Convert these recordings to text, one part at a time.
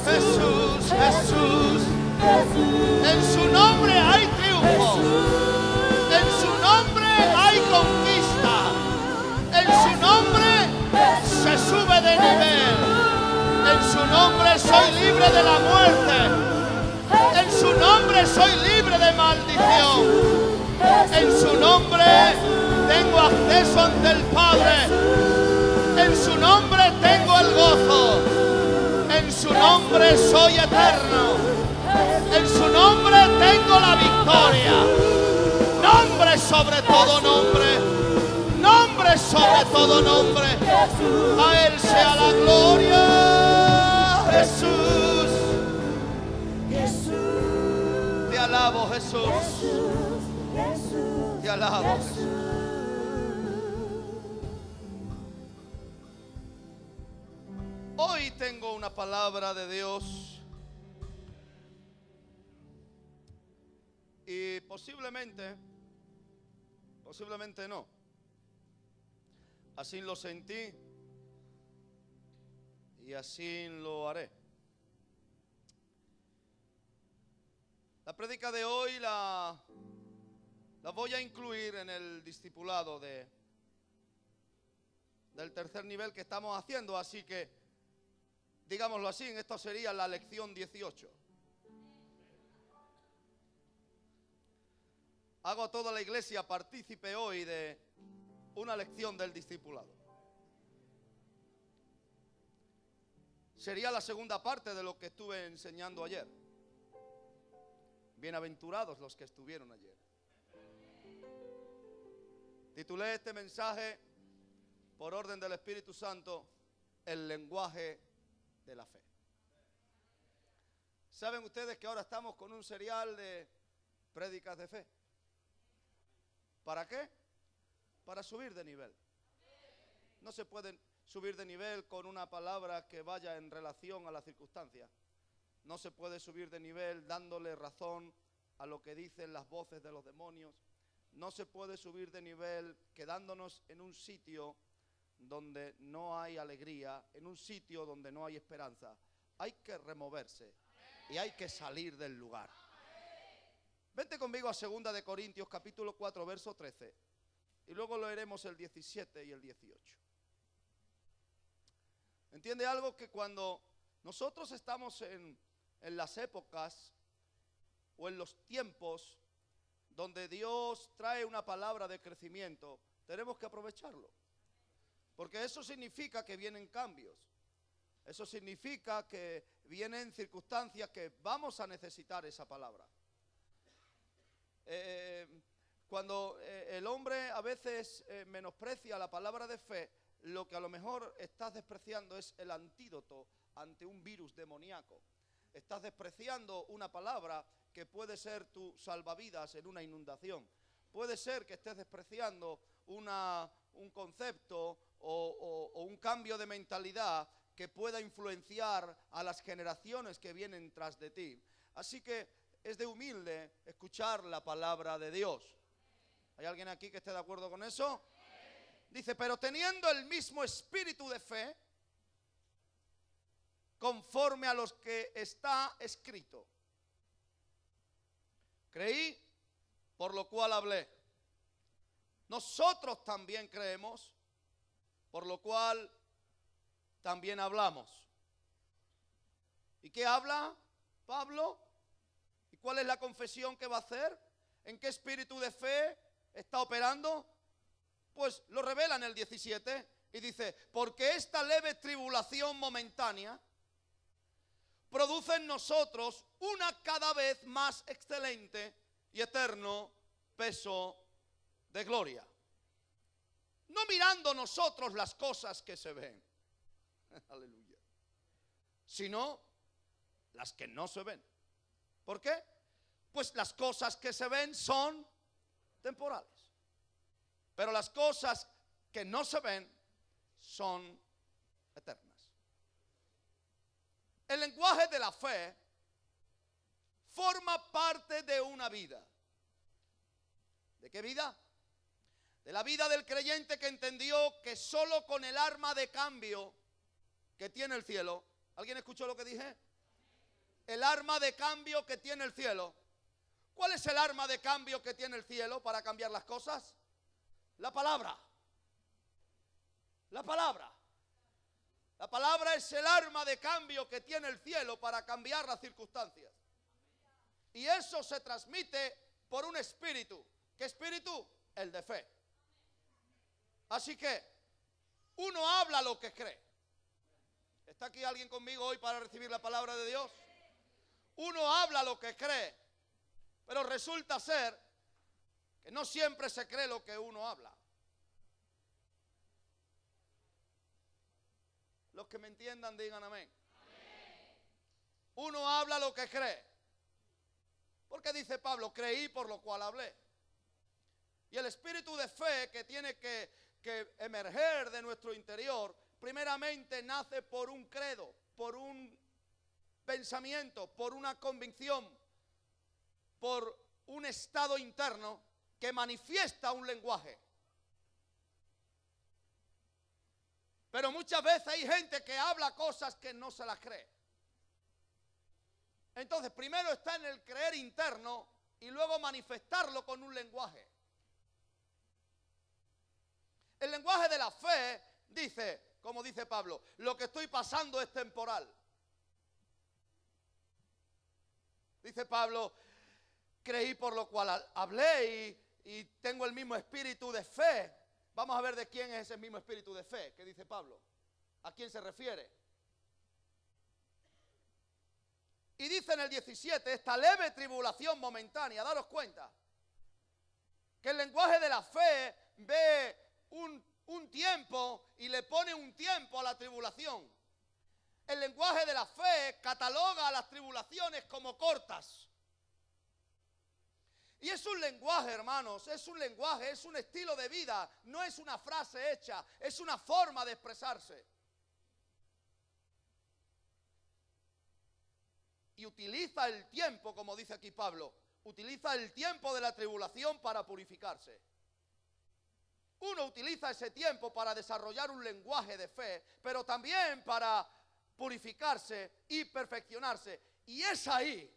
Jesús, Jesús. En su nombre hay triunfo. En su nombre hay conquista. En su nombre se sube de nivel. En su nombre soy libre de la muerte. En su nombre soy libre de maldición. En su nombre tengo acceso ante el Padre. En su nombre tengo el gozo. En su nombre soy eterno. En su nombre tengo la victoria. Nombre sobre todo nombre. Nombre sobre todo nombre. A Él sea la gloria. Jesús. Te alabo, Jesús. Te alabo, Jesús. Hoy tengo una palabra de Dios y posiblemente no. Así lo sentí y así lo haré. La prédica de hoy la voy a incluir en el discipulado del tercer nivel que estamos haciendo, así que digámoslo así, esto sería la lección 18. Hago a toda la iglesia partícipe hoy de una lección del discipulado. Sería la segunda parte de lo que estuve enseñando ayer. Bienaventurados los que estuvieron ayer. Titulé este mensaje, por orden del Espíritu Santo, el lenguaje de la fe. ¿Saben ustedes que ahora estamos con un serial de prédicas de fe? ¿Para qué? Para subir de nivel. No se puede subir de nivel con una palabra que vaya en relación a la circunstancia. No se puede subir de nivel dándole razón a lo que dicen las voces de los demonios. No se puede subir de nivel quedándonos en un sitio donde no hay alegría, en un sitio donde no hay esperanza. Hay que removerse y hay que salir del lugar. Vente conmigo a 2 de Corintios capítulo 4 verso 13 y luego leeremos el 17 y el 18. ¿Entiende algo? Que cuando nosotros estamos en las épocas o en los tiempos donde Dios trae una palabra de crecimiento, tenemos que aprovecharlo. Porque eso significa que vienen cambios. Eso significa que vienen circunstancias que vamos a necesitar esa palabra. Cuando el hombre a veces menosprecia la palabra de fe, lo que a lo mejor estás despreciando es el antídoto ante un virus demoníaco. Estás despreciando una palabra que puede ser tu salvavidas en una inundación. Puede ser que estés despreciando un concepto o un cambio de mentalidad que pueda influenciar a las generaciones que vienen tras de ti. Así que es de humilde escuchar la palabra de Dios. ¿Hay alguien aquí que esté de acuerdo con eso? Dice, pero teniendo el mismo espíritu de fe, conforme a los que está escrito. Creí, por lo cual hablé. Nosotros también creemos, por lo cual también hablamos. ¿Y qué habla Pablo? ¿Y cuál es la confesión que va a hacer? ¿En qué espíritu de fe está operando? Pues lo revela en el 17 y dice, porque esta leve tribulación momentánea produce en nosotros una cada vez más excelente y eterno peso de gloria. No mirando nosotros las cosas que se ven, aleluya, sino las que no se ven. ¿Por qué? Pues las cosas que se ven son temporales, pero las cosas que no se ven son eternas. El lenguaje de la fe forma parte de una vida. ¿De qué vida? De la vida del creyente que entendió que solo con el arma de cambio que tiene el cielo. ¿Alguien escuchó lo que dije? el arma de cambio que tiene el cielo. ¿Cuál es el arma de cambio que tiene el cielo para cambiar las cosas? La palabra. La palabra. La palabra es el arma de cambio que tiene el cielo para cambiar las circunstancias. Y eso se transmite por un espíritu. ¿Qué espíritu? El de fe. Así que uno habla lo que cree. ¿Está aquí alguien conmigo hoy para recibir la palabra de Dios? Uno habla lo que cree, pero resulta ser que no siempre se cree lo que uno habla. Los que me entiendan digan amén. Uno habla lo que cree. Porque dice Pablo, creí por lo cual hablé. Y el espíritu de fe que tiene que emerger de nuestro interior, primeramente nace por un credo, por un pensamiento, por una convicción, por un estado interno que manifiesta un lenguaje. Pero muchas veces hay gente que habla cosas que no se las cree. Entonces, primero está en el creer interno y luego manifestarlo con un lenguaje. El lenguaje de la fe dice, como dice Pablo, lo que estoy pasando es temporal. Dice Pablo, creí por lo cual hablé y tengo el mismo espíritu de fe. Vamos a ver de quién es ese mismo espíritu de fe que dice Pablo. ¿A quién se refiere? Y dice en el 17, esta leve tribulación momentánea, daros cuenta, que el lenguaje de la fe ve un tiempo y le pone un tiempo a la tribulación. El lenguaje de la fe cataloga a las tribulaciones como cortas. Y es un lenguaje, hermanos, es un lenguaje, es un estilo de vida, no es una frase hecha, es una forma de expresarse. Y utiliza el tiempo, como dice aquí Pablo, utiliza el tiempo de la tribulación para purificarse. Uno utiliza ese tiempo para desarrollar un lenguaje de fe, pero también para purificarse y perfeccionarse. Y es ahí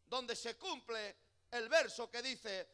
donde se cumple el verso que dice,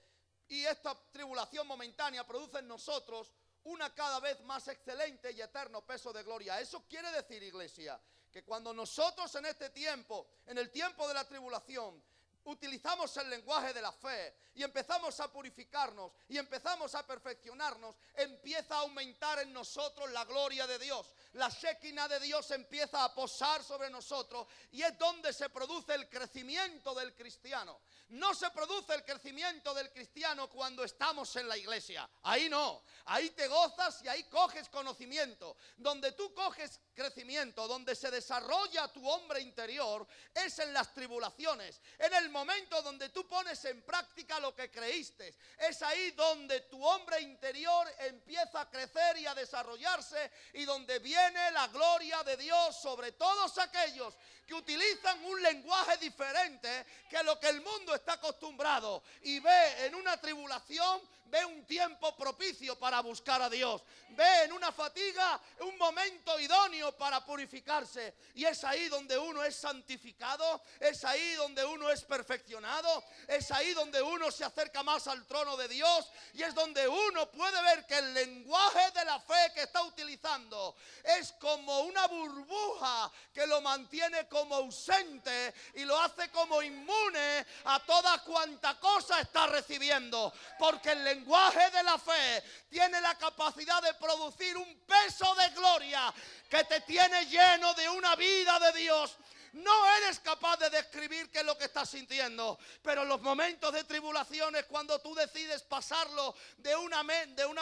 y esta tribulación momentánea produce en nosotros una cada vez más excelente y eterno peso de gloria. Eso quiere decir, iglesia, que cuando nosotros en este tiempo, en el tiempo de la tribulación, utilizamos el lenguaje de la fe y empezamos a purificarnos y empezamos a perfeccionarnos, empieza a aumentar en nosotros la gloria de Dios. La Shekinah de Dios empieza a posar sobre nosotros y es donde se produce el crecimiento del cristiano. No se produce el crecimiento del cristiano cuando estamos en la iglesia. Ahí no. Ahí te gozas y ahí coges conocimiento. Donde tú coges crecimiento, donde se desarrolla tu hombre interior, es en las tribulaciones. En el momento donde tú pones en práctica lo que creíste. Es ahí donde tu hombre interior empieza a crecer y a desarrollarse y donde viene la gloria de Dios sobre todos aquellos que utilizan un lenguaje diferente que lo que el mundo está acostumbrado y ve en una tribulación, ve un tiempo propicio para buscar a Dios, ve en una fatiga un momento idóneo para purificarse y es ahí donde uno es santificado, es ahí donde uno es perfeccionado, es ahí donde uno se acerca más al trono de Dios y es donde uno puede ver que el lenguaje de la fe que está utilizando es como una burbuja que lo mantiene como ausente y lo hace como inmune a toda cuanta cosa está recibiendo, porque el lenguaje de la fe tiene la capacidad de producir un peso de gloria que te tiene lleno de una vida de Dios. No eres capaz de describir qué es lo que estás sintiendo, pero los momentos de tribulaciones, cuando tú decides pasarlo de una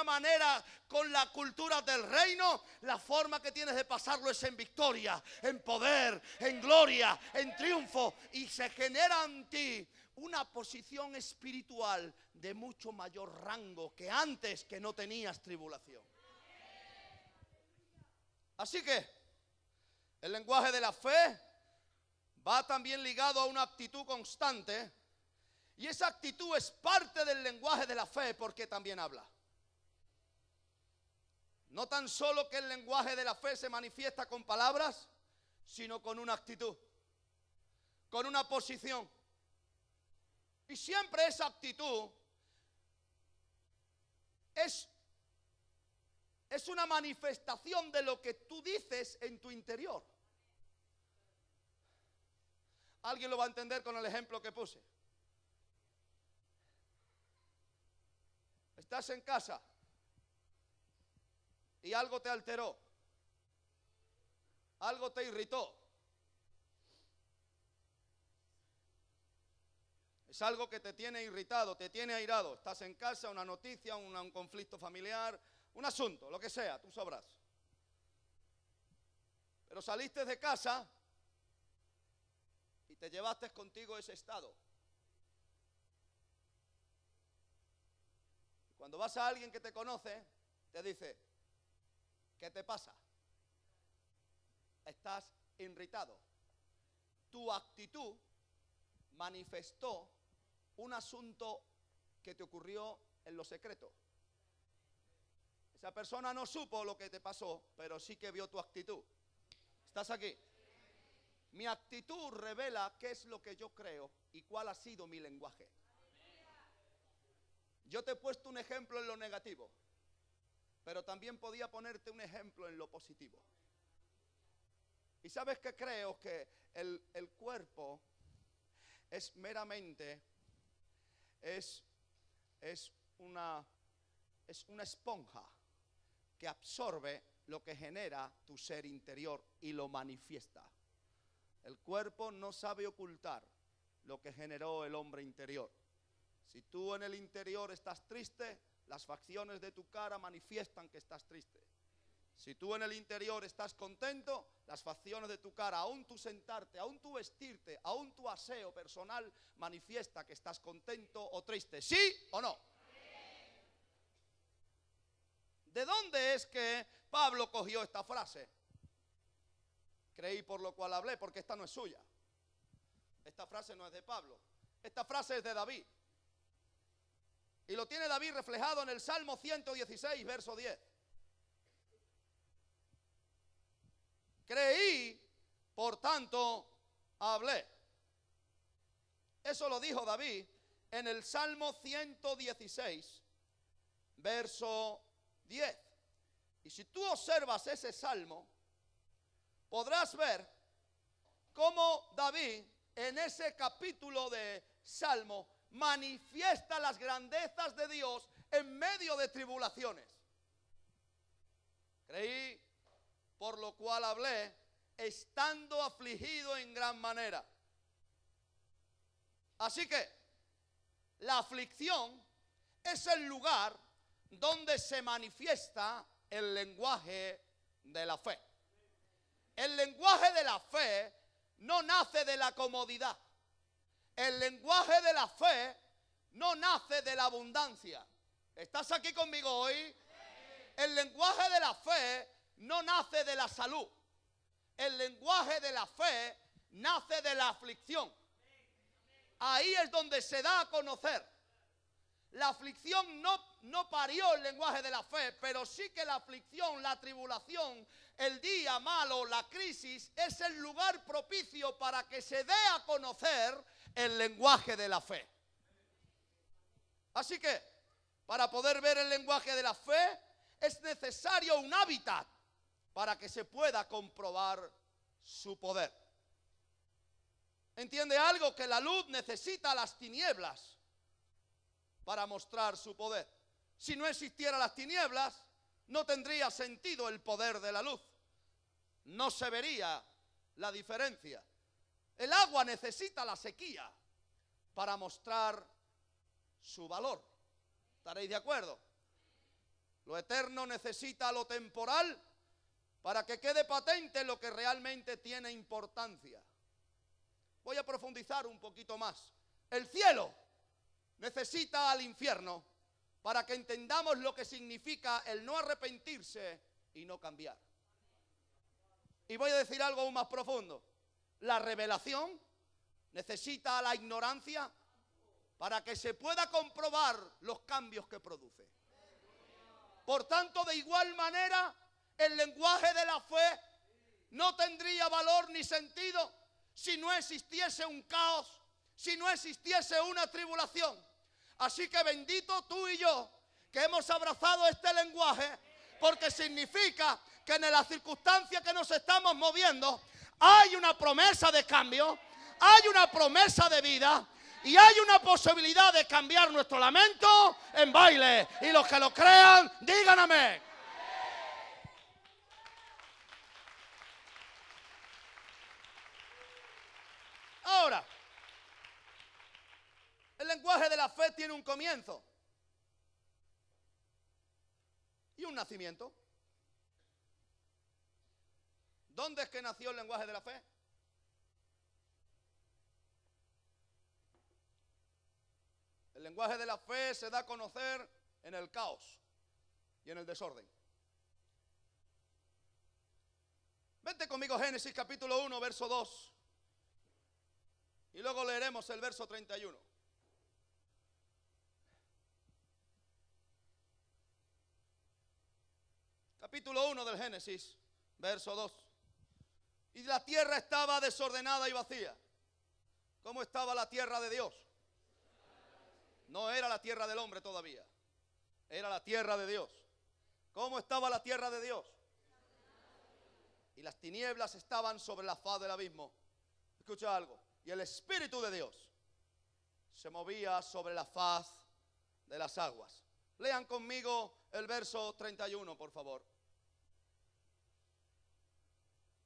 manera con la cultura del reino, la forma que tienes de pasarlo es en victoria, en poder, en gloria, en triunfo, y se genera en ti una posición espiritual de mucho mayor rango que antes que no tenías tribulación. Así que el lenguaje de la fe va también ligado a una actitud constante y esa actitud es parte del lenguaje de la fe porque también habla. No tan solo que el lenguaje de la fe se manifiesta con palabras, sino con una actitud. con una posición. Y siempre esa actitud es una manifestación de lo que tú dices en tu interior. Alguien lo va a entender con el ejemplo que puse. Estás en casa y algo te alteró, algo te irritó. Es algo que te tiene irritado, te tiene airado. Estás en casa, una noticia, un conflicto familiar, un asunto, lo que sea, tú sabrás. Pero saliste de casa y te llevaste contigo ese estado. Cuando vas a alguien que te conoce, te dice, ¿qué te pasa? Estás irritado. Tu actitud manifestó un asunto que te ocurrió en lo secreto. Esa persona no supo lo que te pasó, pero sí que vio tu actitud. ¿Estás aquí? Mi actitud revela qué es lo que yo creo y cuál ha sido mi lenguaje. Yo te he puesto un ejemplo en lo negativo, pero también podía ponerte un ejemplo en lo positivo. Y sabes que creo que el cuerpo es meramente, es una esponja que absorbe lo que genera tu ser interior y lo manifiesta. El cuerpo no sabe ocultar lo que generó el hombre interior. Si tú en el interior estás triste, las facciones de tu cara manifiestan que estás triste. Si tú en el interior estás contento, las facciones de tu cara, aún tu sentarte, aún tu vestirte, aún tu aseo personal, manifiesta que estás contento o triste. ¿Sí o no? ¿De dónde es que Pablo cogió esta frase? Creí por lo cual hablé, porque esta no es suya. Esta frase no es de Pablo. Esta frase es de David. Y lo tiene David reflejado en el Salmo 116, verso 10. Creí, por tanto, hablé. Eso lo dijo David en el Salmo 116, verso 10. Y si tú observas ese salmo, podrás ver cómo David en ese capítulo de Salmo manifiesta las grandezas de Dios en medio de tribulaciones. Creí, por lo cual hablé, estando afligido en gran manera. Así que la aflicción es el lugar donde se manifiesta el lenguaje de la fe. El lenguaje de la fe no nace de la comodidad. El lenguaje de la fe no nace de la abundancia. ¿Estás aquí conmigo hoy? El lenguaje de la fe no nace de la salud. El lenguaje de la fe nace de la aflicción. Ahí es donde se da a conocer. La aflicción no parió el lenguaje de la fe, pero sí que la aflicción, la tribulación, el día malo, la crisis, es el lugar propicio para que se dé a conocer el lenguaje de la fe. Así que, para poder ver el lenguaje de la fe, es necesario un hábitat para que se pueda comprobar su poder. ¿Entiende algo? Que la luz necesita las tinieblas para mostrar su poder. Si no existieran las tinieblas, no tendría sentido el poder de la luz. No se vería la diferencia. El agua necesita la sequía para mostrar su valor. ¿Estaréis de acuerdo? Lo eterno necesita lo temporal para que quede patente lo que realmente tiene importancia. Voy a profundizar un poquito más. El cielo necesita al infierno para que entendamos lo que significa el no arrepentirse y no cambiar. Y voy a decir algo aún más profundo. La revelación necesita a la ignorancia para que se pueda comprobar los cambios que produce. Por tanto, de igual manera, el lenguaje de la fe no tendría valor ni sentido si no existiese un caos, si no existiese una tribulación. Así que bendito tú y yo que hemos abrazado este lenguaje, porque significa que en las circunstancias que nos estamos moviendo hay una promesa de cambio, hay una promesa de vida y hay una posibilidad de cambiar nuestro lamento en baile. Y los que lo crean, digan amén. Ahora, el lenguaje de la fe tiene un comienzo y un nacimiento. ¿Dónde es que nació el lenguaje de la fe? El lenguaje de la fe se da a conocer en el caos y en el desorden. Vente conmigo, Génesis capítulo 1, verso 2. Y luego leeremos el verso 31. Capítulo 1 del Génesis, verso 2. Y la tierra estaba desordenada y vacía. ¿Cómo estaba la tierra de Dios? No era la tierra del hombre todavía. Era la tierra de Dios. ¿Cómo estaba la tierra de Dios? Y las tinieblas estaban sobre la faz del abismo. Escucha algo. Y el Espíritu de Dios se movía sobre la faz de las aguas. Lean conmigo el verso 31, por favor.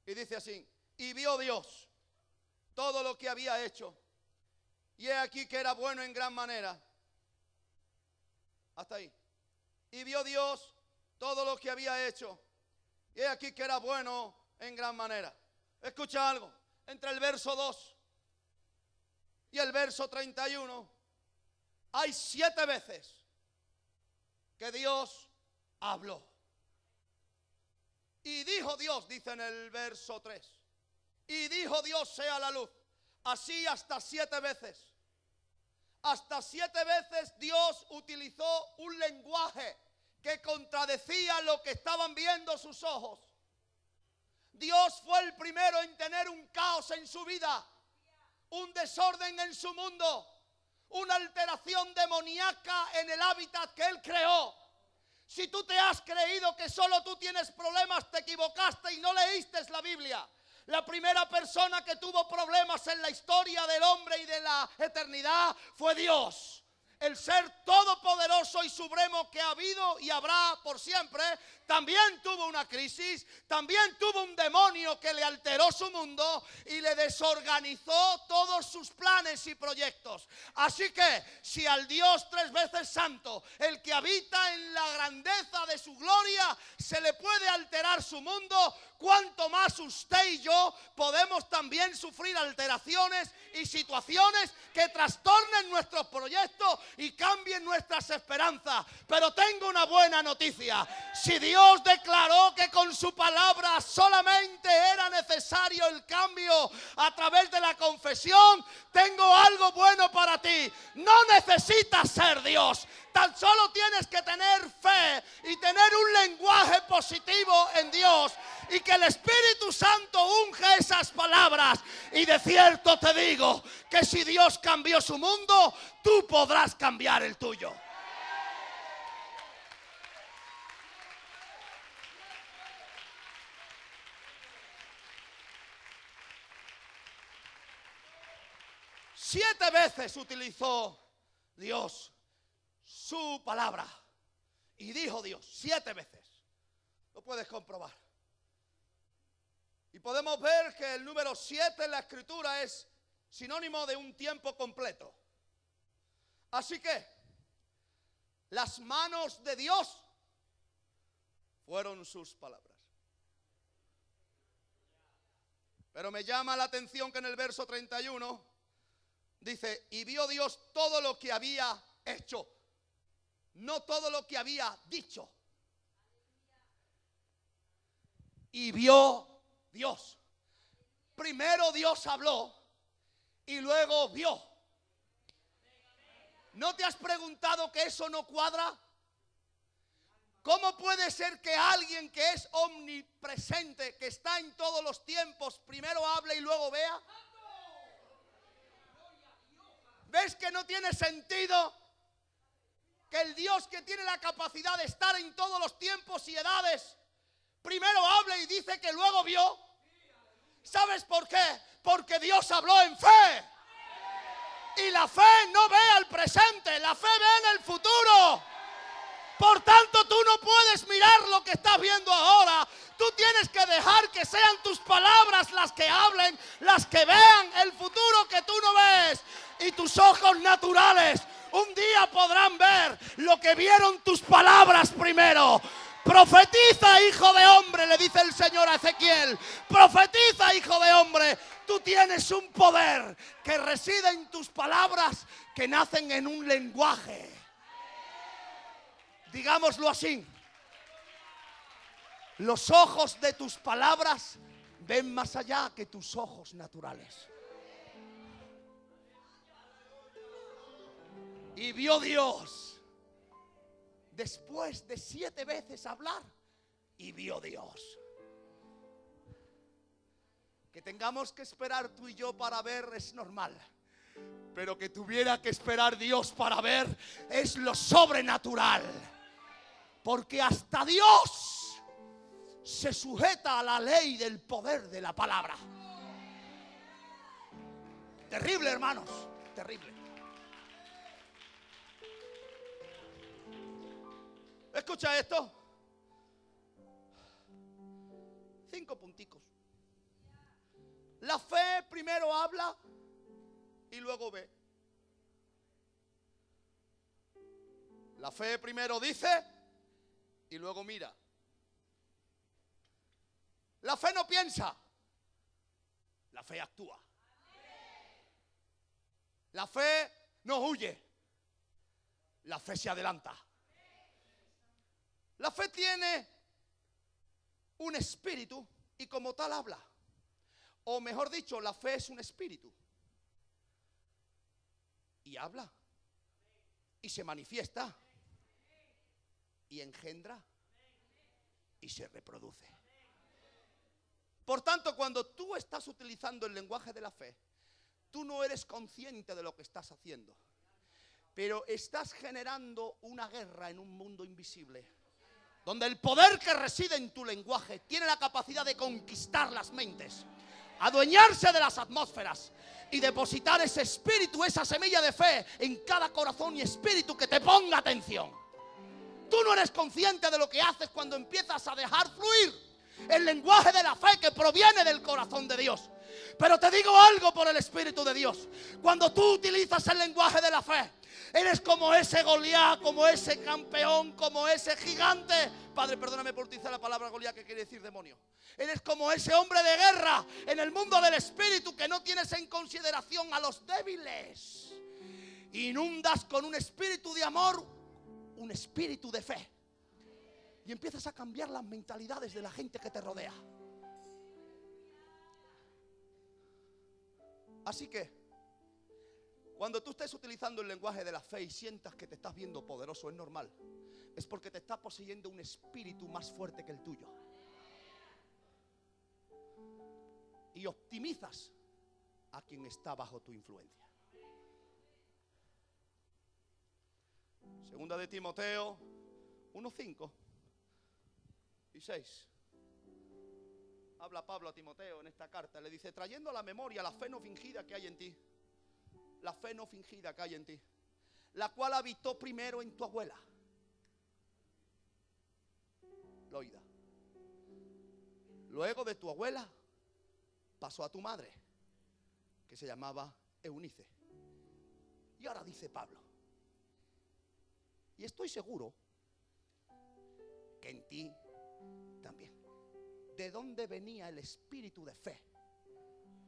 Y dice así: y vio Dios todo lo que había hecho, y he aquí que era bueno en gran manera. Hasta ahí. Y vio Dios todo lo que había hecho, y he aquí que era bueno en gran manera. Escucha algo. Entre el verso 2 y el verso 31 hay 7 veces que Dios habló. Y dijo Dios, dice en el verso 3, y dijo Dios sea la luz. Así hasta 7 veces. Hasta 7 veces Dios utilizó un lenguaje que contradecía lo que estaban viendo sus ojos. Dios fue el primero en tener un caos en su vida, un desorden en su mundo, una alteración demoníaca en el hábitat que Él creó. Si tú te has creído que solo tú tienes problemas, te equivocaste y no leíste la Biblia. La primera persona que tuvo problemas en la historia del hombre y de la eternidad fue Dios. El ser todopoderoso y supremo que ha habido y habrá por siempre, también tuvo una crisis, también tuvo un demonio que le alteró su mundo y le desorganizó todos sus planes y proyectos. Así que si al Dios 3 veces santo, el que habita en la grandeza de su gloria, se le puede alterar su mundo, cuanto más usted y yo podemos también sufrir alteraciones y situaciones que trastornen nuestros proyectos y cambien nuestras esperanzas. Pero tengo una buena noticia: si Dios declaró que con su palabra solamente era necesario el cambio a través de la confesión, tengo algo bueno para ti. No necesitas ser Dios, tan solo tienes que tener fe y tener un lenguaje positivo en Dios, y que el Espíritu Santo unge esas palabras. Y de cierto te digo que si Dios cambió su mundo, tú podrás cambiar el tuyo. Siete veces utilizó Dios su palabra. Y dijo Dios 7 veces. Lo puedes comprobar. Y podemos ver que el número 7 en la Escritura es sinónimo de un tiempo completo. Así que las manos de Dios fueron sus palabras. Pero me llama la atención que en el verso 31 dice: y vio Dios todo lo que había hecho, no todo lo que había dicho. Y vio Dios. Primero Dios habló y luego vio. ¿No te has preguntado que eso no cuadra? ¿Cómo puede ser que alguien que es omnipresente, que está en todos los tiempos, primero hable y luego vea? ¿Ves que no tiene sentido que el Dios que tiene la capacidad de estar en todos los tiempos y edades, primero hable y dice que luego vio? ¿Sabes por qué? Porque Dios habló en fe. Y la fe no ve al presente, la fe ve en el futuro. Por tanto, tú no puedes mirar lo que estás viendo ahora. Tú tienes que dejar que sean tus palabras las que hablen, las que vean el futuro que tú no ves. Y tus ojos naturales un día podrán ver lo que vieron tus palabras primero. Profetiza, hijo de hombre, le dice el Señor a Ezequiel. Profetiza, hijo de hombre. Tú tienes un poder que reside en tus palabras, que nacen en un lenguaje. Digámoslo así. Los ojos de tus palabras ven más allá que tus ojos naturales. Y vio Dios, después de 7 veces hablar, y vio Dios. Que tengamos que esperar tú y yo para ver es normal. Pero que tuviera que esperar Dios para ver es lo sobrenatural. Porque hasta Dios se sujeta a la ley del poder de la palabra. Terrible, hermanos, terrible. Escucha esto. 5 punticos. La fe primero habla y luego ve. La fe primero dice y luego mira. La fe no piensa, la fe actúa. La fe no huye, la fe se adelanta. La fe tiene un espíritu y como tal habla. O mejor dicho, la fe es un espíritu. Y habla. Y se manifiesta. Y engendra. Y se reproduce. Por tanto, cuando tú estás utilizando el lenguaje de la fe, tú no eres consciente de lo que estás haciendo. Pero estás generando una guerra en un mundo invisible. Donde el poder que reside en tu lenguaje tiene la capacidad de conquistar las mentes, adueñarse de las atmósferas y depositar ese espíritu, esa semilla de fe en cada corazón y espíritu que te ponga atención. Tú no eres consciente de lo que haces cuando empiezas a dejar fluir el lenguaje de la fe que proviene del corazón de Dios. Pero te digo algo por el Espíritu de Dios. Cuando tú utilizas el lenguaje de la fe, eres como ese Goliat, como ese campeón, como ese gigante. Padre, perdóname por utilizar la palabra Goliat, que quiere decir demonio. Eres como ese hombre de guerra en el mundo del espíritu que no tienes en consideración a los débiles. Inundas con un espíritu de amor, un espíritu de fe. Y empiezas a cambiar las mentalidades de la gente que te rodea. Así que, cuando tú estés utilizando el lenguaje de la fe y sientas que te estás viendo poderoso, es normal. Es porque te está poseyendo un espíritu más fuerte que el tuyo. Y optimizas a quien está bajo tu influencia. Segunda de Timoteo 1:5 y 6. Habla Pablo a Timoteo en esta carta. Le dice, trayendo a la memoria la fe no fingida que hay en ti. La fe no fingida que hay en ti, la cual habitó primero en tu abuela, Loida. Luego de tu abuela pasó a tu madre, que se llamaba Eunice. Y ahora dice Pablo, y estoy seguro que en ti también. ¿De dónde venía el espíritu de fe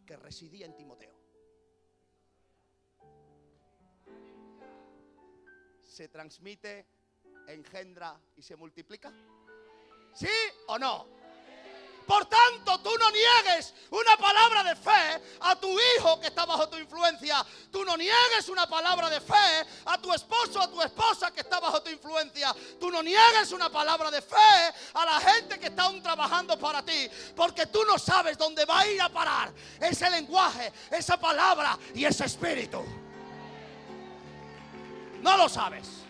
que residía en Timoteo? ¿Se transmite, engendra y se multiplica? ¿Sí o no? Por tanto, tú no niegues una palabra de fe a tu hijo que está bajo tu influencia. Tú no niegues una palabra de fe a tu esposo o a tu esposa que está bajo tu influencia. Tú no niegues una palabra de fe a la gente que está aún trabajando para ti. Porque tú no sabes dónde va a ir a parar ese lenguaje, esa palabra y ese espíritu. No lo sabes.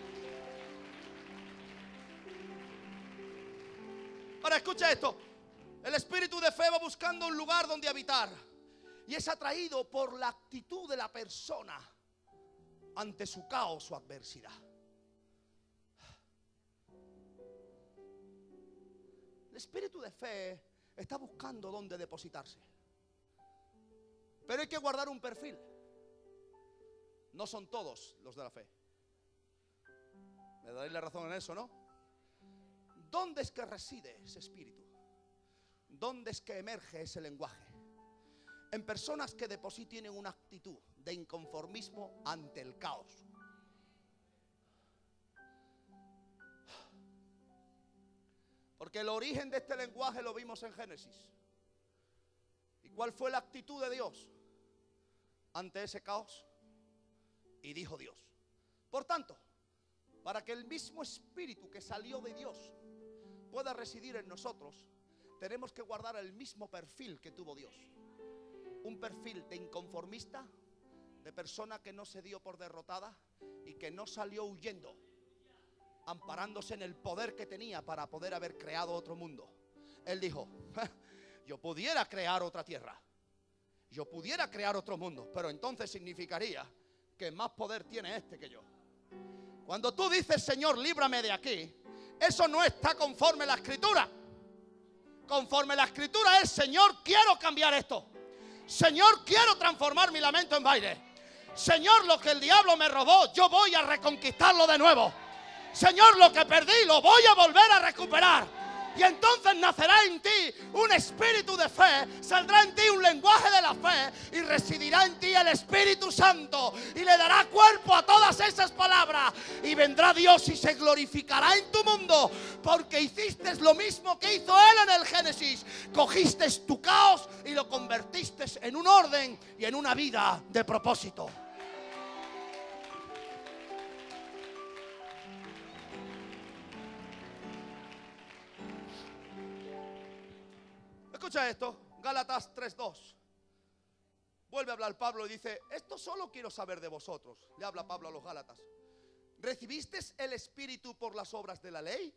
Ahora escucha esto. El espíritu de fe va buscando un lugar donde habitar. Y es atraído por la actitud de la persona ante su caos o adversidad. El espíritu de fe está buscando dónde depositarse. Pero hay que guardar un perfil. No son todos los de la fe. Me daréis la razón en eso, ¿no? ¿Dónde es que reside ese espíritu? ¿Dónde es que emerge ese lenguaje? En personas que de por sí tienen una actitud de inconformismo ante el caos. Porque el origen de este lenguaje lo vimos en Génesis. ¿Y cuál fue la actitud de Dios ante ese caos? Y dijo Dios. Por tanto, para que el mismo espíritu que salió de Dios pueda residir en nosotros, tenemos que guardar el mismo perfil que tuvo Dios. Un perfil de inconformista, de persona que no se dio por derrotada y que no salió huyendo, amparándose en el poder que tenía para poder haber creado otro mundo. Él dijo, yo pudiera crear otra tierra, yo pudiera crear otro mundo, pero entonces significaría que más poder tiene este que yo. Cuando tú dices, Señor, líbrame de aquí, eso no está conforme a la Escritura. Conforme a la Escritura es, Señor, quiero cambiar esto. Señor, quiero transformar mi lamento en baile. Señor, lo que el diablo me robó, yo voy a reconquistarlo de nuevo. Señor, lo que perdí, lo voy a volver a recuperar. Y entonces nacerá en ti un espíritu de fe, saldrá en ti un lenguaje de la fe y residirá en ti el Espíritu Santo y le dará cuerpo a todas esas palabras. Y vendrá Dios y se glorificará en tu mundo porque hiciste lo mismo que hizo Él en el Génesis. Cogiste tu caos y lo convertiste en un orden y en una vida de propósito. Escucha esto, Gálatas 3:2. Vuelve a hablar Pablo y dice, esto solo quiero saber de vosotros. Le habla Pablo a los Gálatas. ¿Recibisteis el Espíritu por las obras de la ley?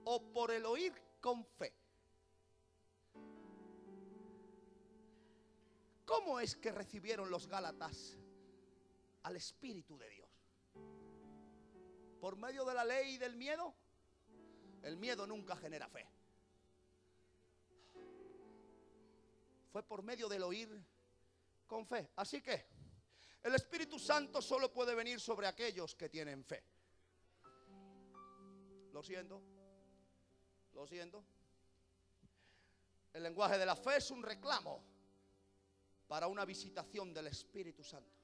¿O por el oír con fe? ¿Cómo es que recibieron los Gálatas al Espíritu de Dios? ¿Por medio de la ley y del miedo? El miedo nunca genera fe. Fue por medio del oír con fe. Así que el Espíritu Santo solo puede venir sobre aquellos que tienen fe. Lo siento. Lo siento. El lenguaje de la fe es un reclamo para una visitación del Espíritu Santo.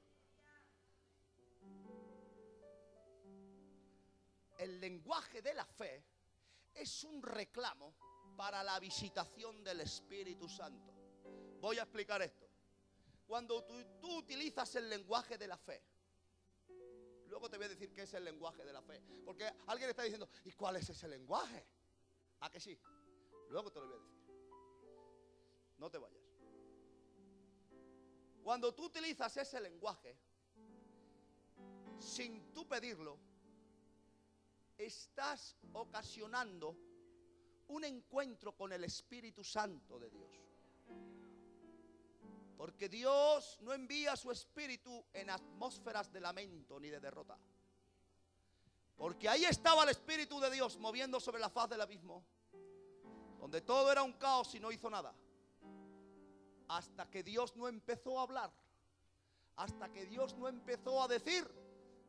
El lenguaje de la fe es un reclamo para la visitación del Espíritu Santo. Voy a explicar esto. Cuando tú utilizas el lenguaje de la fe, luego te voy a decir qué es el lenguaje de la fe. Porque alguien está diciendo, ¿y cuál es ese lenguaje? ¿A que sí? Luego te lo voy a decir. No te vayas. Cuando tú utilizas ese lenguaje, sin tú pedirlo, estás ocasionando un encuentro con el Espíritu Santo de Dios. Porque Dios no envía su Espíritu en atmósferas de lamento ni de derrota. Porque ahí estaba el Espíritu de Dios moviendo sobre la faz del abismo, donde todo era un caos y no hizo nada. Hasta que Dios no empezó a hablar, hasta que Dios no empezó a decir,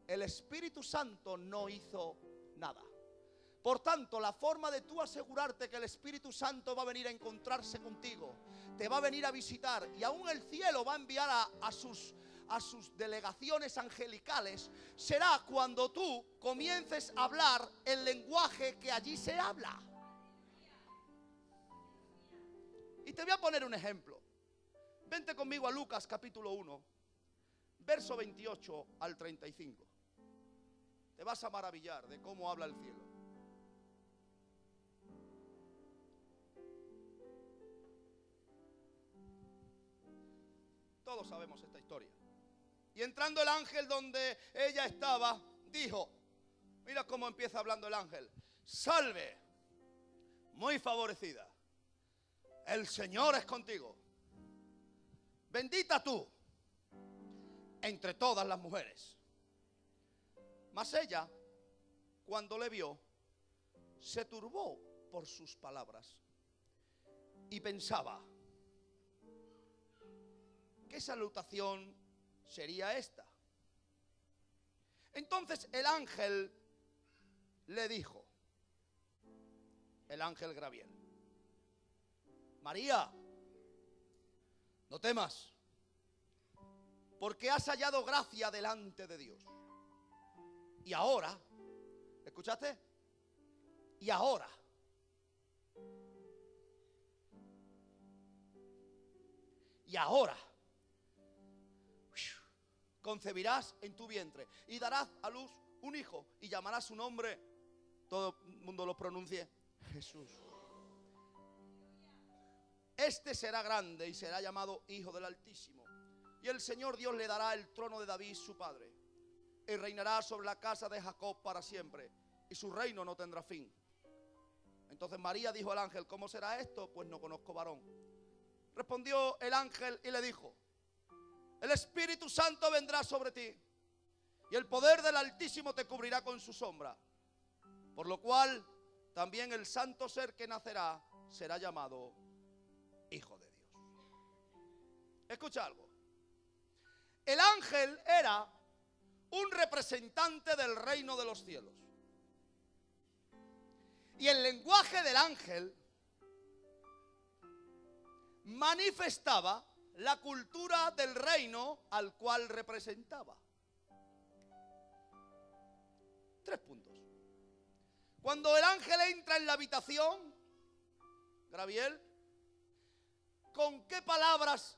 el Espíritu Santo no hizo nada. Por tanto, la forma de tú asegurarte que el Espíritu Santo va a venir a encontrarse contigo, te va a venir a visitar y aún el cielo va a enviar a sus delegaciones angelicales, será cuando tú comiences a hablar el lenguaje que allí se habla. Y te voy a poner un ejemplo. Vente conmigo a Lucas capítulo 1, verso 28 al 35. Te vas a maravillar de cómo habla el cielo. Todos sabemos esta historia. Y entrando el ángel donde ella estaba, dijo, mira cómo empieza hablando el ángel: salve, muy favorecida, el Señor es contigo. Bendita tú entre todas las mujeres. Mas ella, cuando le vio, se turbó por sus palabras y pensaba, ¿qué salutación sería esta? Entonces el ángel le dijo, el ángel Gabriel: María, no temas, porque has hallado gracia delante de Dios. Y ahora, ¿escuchaste? Y ahora concebirás en tu vientre y darás a luz un hijo y llamarás su nombre, todo el mundo lo pronuncie, Jesús. Este será grande y será llamado Hijo del Altísimo. Y el Señor Dios le dará el trono de David su padre, y reinará sobre la casa de Jacob para siempre, y su reino no tendrá fin. Entonces María dijo al ángel: ¿cómo será esto? Pues no conozco varón. Respondió el ángel y le dijo: el Espíritu Santo vendrá sobre ti, y el poder del Altísimo te cubrirá con su sombra. Por lo cual también el santo ser que nacerá será llamado Hijo de Dios. Escucha algo. El ángel era un representante del reino de los cielos. Y el lenguaje del ángel manifestaba la cultura del reino al cual representaba. 3 puntos. Cuando el ángel entra en la habitación, Gabriel, ¿con qué palabras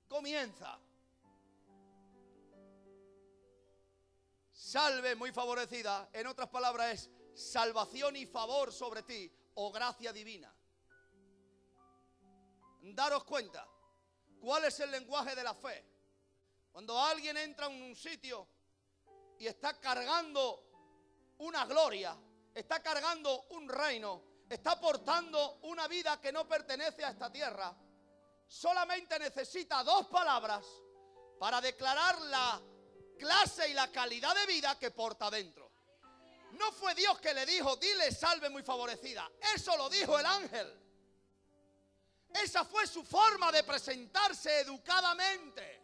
comienza? Salve, muy favorecida. En otras palabras es salvación y favor sobre ti, o gracia divina. Daros cuenta, ¿cuál es el lenguaje de la fe? Cuando alguien entra en un sitio y está cargando una gloria, está cargando un reino, está portando una vida que no pertenece a esta tierra, solamente necesita 2 palabras para declarar la clase y la calidad de vida que porta dentro. No fue Dios que le dijo: dile salve muy favorecida. Eso lo dijo el ángel. Esa fue su forma de presentarse educadamente.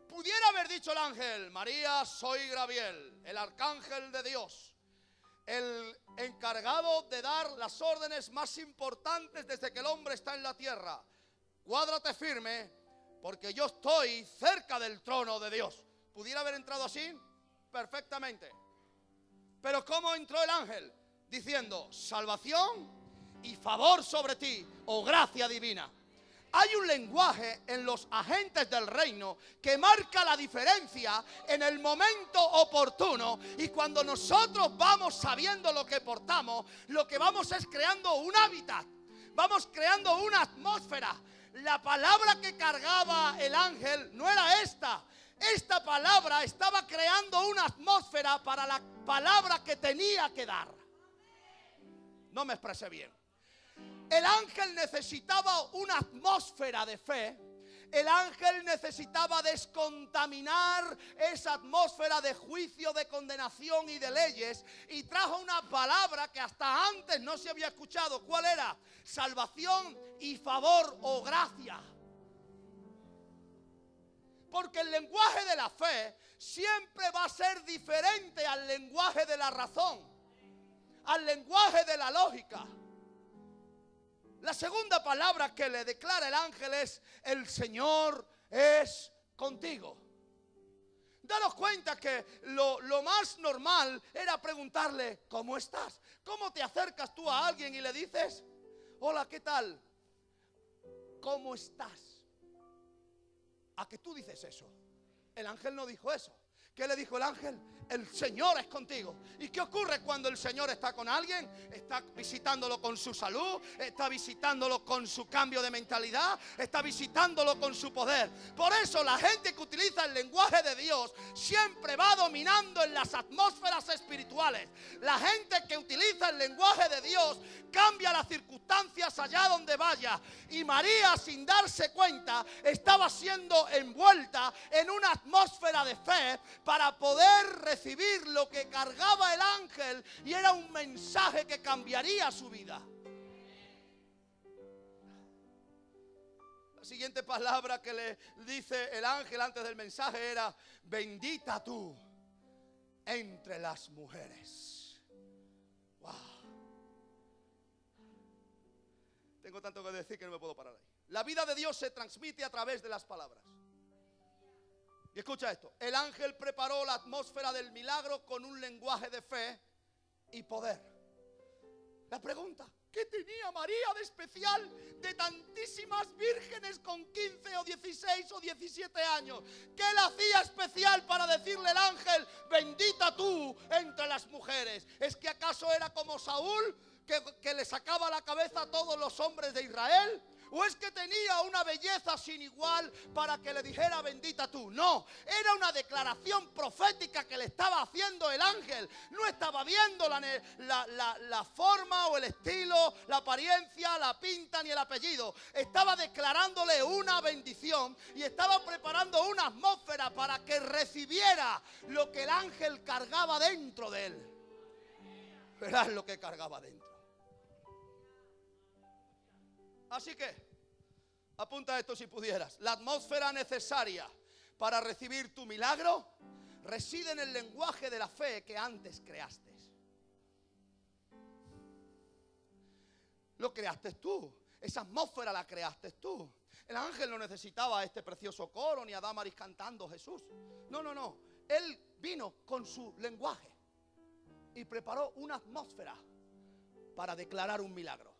Pudiera haber dicho el ángel: María, soy Gabriel, el arcángel de Dios, el encargado de dar las órdenes más importantes desde que el hombre está en la tierra. Cuádrate firme, porque yo estoy cerca del trono de Dios. ¿Pudiera haber entrado así? Perfectamente. Pero ¿cómo entró el ángel? Diciendo: salvación y favor sobre ti, o gracia divina. Hay un lenguaje en los agentes del reino que marca la diferencia en el momento oportuno, y cuando nosotros vamos sabiendo lo que portamos, lo que vamos es creando un hábitat, vamos creando una atmósfera. La palabra que cargaba el ángel no era esta. Esta palabra estaba creando una atmósfera para la palabra que tenía que dar. No me expresé bien. El ángel necesitaba una atmósfera de fe. El ángel necesitaba descontaminar esa atmósfera de juicio, de condenación y de leyes, y trajo una palabra que hasta antes no se había escuchado. ¿Cuál era? Salvación y favor o gracia. Porque el lenguaje de la fe siempre va a ser diferente al lenguaje de la razón, al lenguaje de la lógica. La segunda palabra que le declara el ángel es: el Señor es contigo. Daros cuenta que lo más normal era preguntarle: ¿cómo estás? ¿Cómo te acercas tú a alguien y le dices: hola, ¿qué tal? ¿Cómo estás? ¿A que tú dices eso? El ángel no dijo eso. ¿Qué le dijo el ángel? el Señor es contigo. ¿Y qué ocurre cuando el Señor está con alguien? Está visitándolo con su salud, está visitándolo con su cambio de mentalidad, está visitándolo con su poder. Por eso la gente que utiliza el lenguaje de Dios siempre va dominando en las atmósferas espirituales. La gente que utiliza el lenguaje de Dios cambia las circunstancias allá donde vaya. Y María, sin darse cuenta, estaba siendo envuelta en una atmósfera de fe para poder recibir lo que cargaba el ángel, y era un mensaje que cambiaría su vida. La siguiente palabra que le dice el ángel antes del mensaje era: bendita tú entre las mujeres. Wow. Tengo tanto que decir que no me puedo parar ahí. La vida de Dios se transmite a través de las palabras. Y escucha esto: el ángel preparó la atmósfera del milagro con un lenguaje de fe y poder. La pregunta: ¿qué tenía María de especial de tantísimas vírgenes con 15 o 16 o 17 años? ¿Qué le hacía especial para decirle el ángel: bendita tú entre las mujeres? ¿Es que acaso era como Saúl, que le sacaba la cabeza a todos los hombres de Israel? ¿O es que tenía una belleza sin igual para que le dijera bendita tú? No, era una declaración profética que le estaba haciendo el ángel. No estaba viendo la forma o el estilo, la apariencia, la pinta ni el apellido. Estaba declarándole una bendición y estaba preparando una atmósfera para que recibiera lo que el ángel cargaba dentro de él. Verás lo que cargaba dentro. Así que, apunta esto si pudieras: la atmósfera necesaria para recibir tu milagro reside en el lenguaje de la fe que antes creaste. Lo creaste tú, esa atmósfera la creaste tú. El ángel no necesitaba este precioso coro ni a Damaris cantando Jesús. No. Él vino con su lenguaje y preparó una atmósfera para declarar un milagro.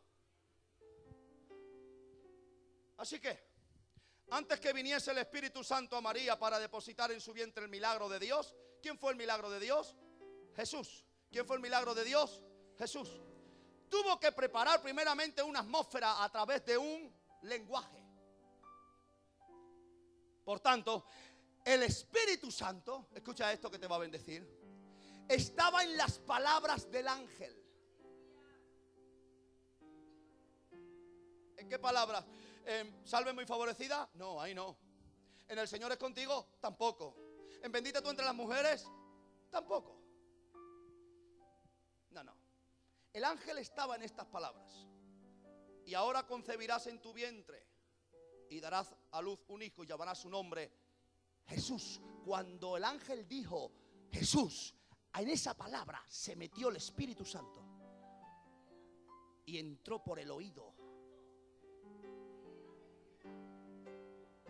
Así que, antes que viniese el Espíritu Santo a María para depositar en su vientre el milagro de Dios, ¿quién fue el milagro de Dios? Jesús. ¿Quién fue el milagro de Dios? Jesús. Tuvo que preparar primeramente una atmósfera a través de un lenguaje. Por tanto, el Espíritu Santo, escucha esto que te va a bendecir, estaba en las palabras del ángel. ¿En qué palabras? ¿Salve muy favorecida? No, ahí no. ¿En el Señor es contigo? Tampoco. ¿En bendita tú entre las mujeres? Tampoco. No. El ángel estaba en estas palabras: y ahora concebirás en tu vientre y darás a luz un hijo y llamarás su nombre Jesús. Cuando el ángel dijo Jesús, en esa palabra se metió el Espíritu Santo y entró por el oído.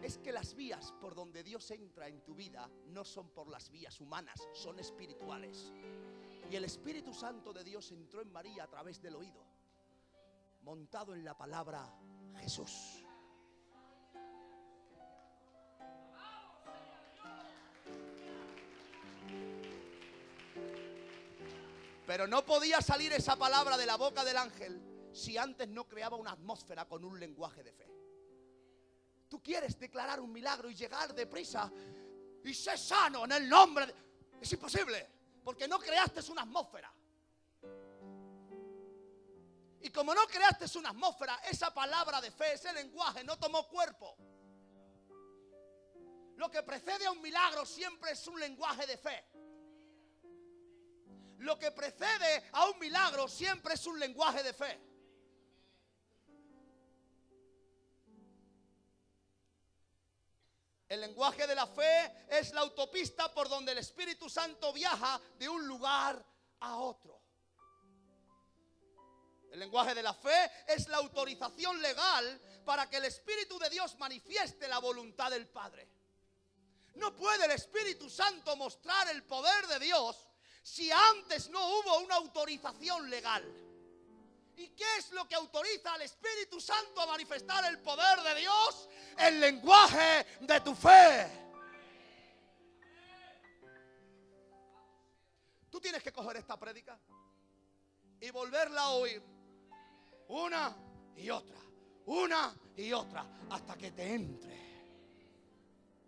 Es que las vías por donde Dios entra en tu vida no son por las vías humanas, son espirituales. Y el Espíritu Santo de Dios entró en María a través del oído, montado en la palabra Jesús. Pero no podía salir esa palabra de la boca del ángel si antes no creaba una atmósfera con un lenguaje de fe. Tú quieres declarar un milagro y llegar deprisa y ser sano en el nombre de... Es imposible, porque no creaste una atmósfera. Y como no creaste una atmósfera, esa palabra de fe, ese lenguaje no tomó cuerpo. Lo que precede a un milagro siempre es un lenguaje de fe. Lo que precede a un milagro siempre es un lenguaje de fe. El lenguaje de la fe es la autopista por donde el Espíritu Santo viaja de un lugar a otro. El lenguaje de la fe es la autorización legal para que el Espíritu de Dios manifieste la voluntad del Padre. No puede el Espíritu Santo mostrar el poder de Dios si antes no hubo una autorización legal. ¿Y qué es lo que autoriza al Espíritu Santo a manifestar el poder de Dios? El lenguaje de tu fe. Tú tienes que coger esta prédica y volverla a oír una y otra, hasta que te entre,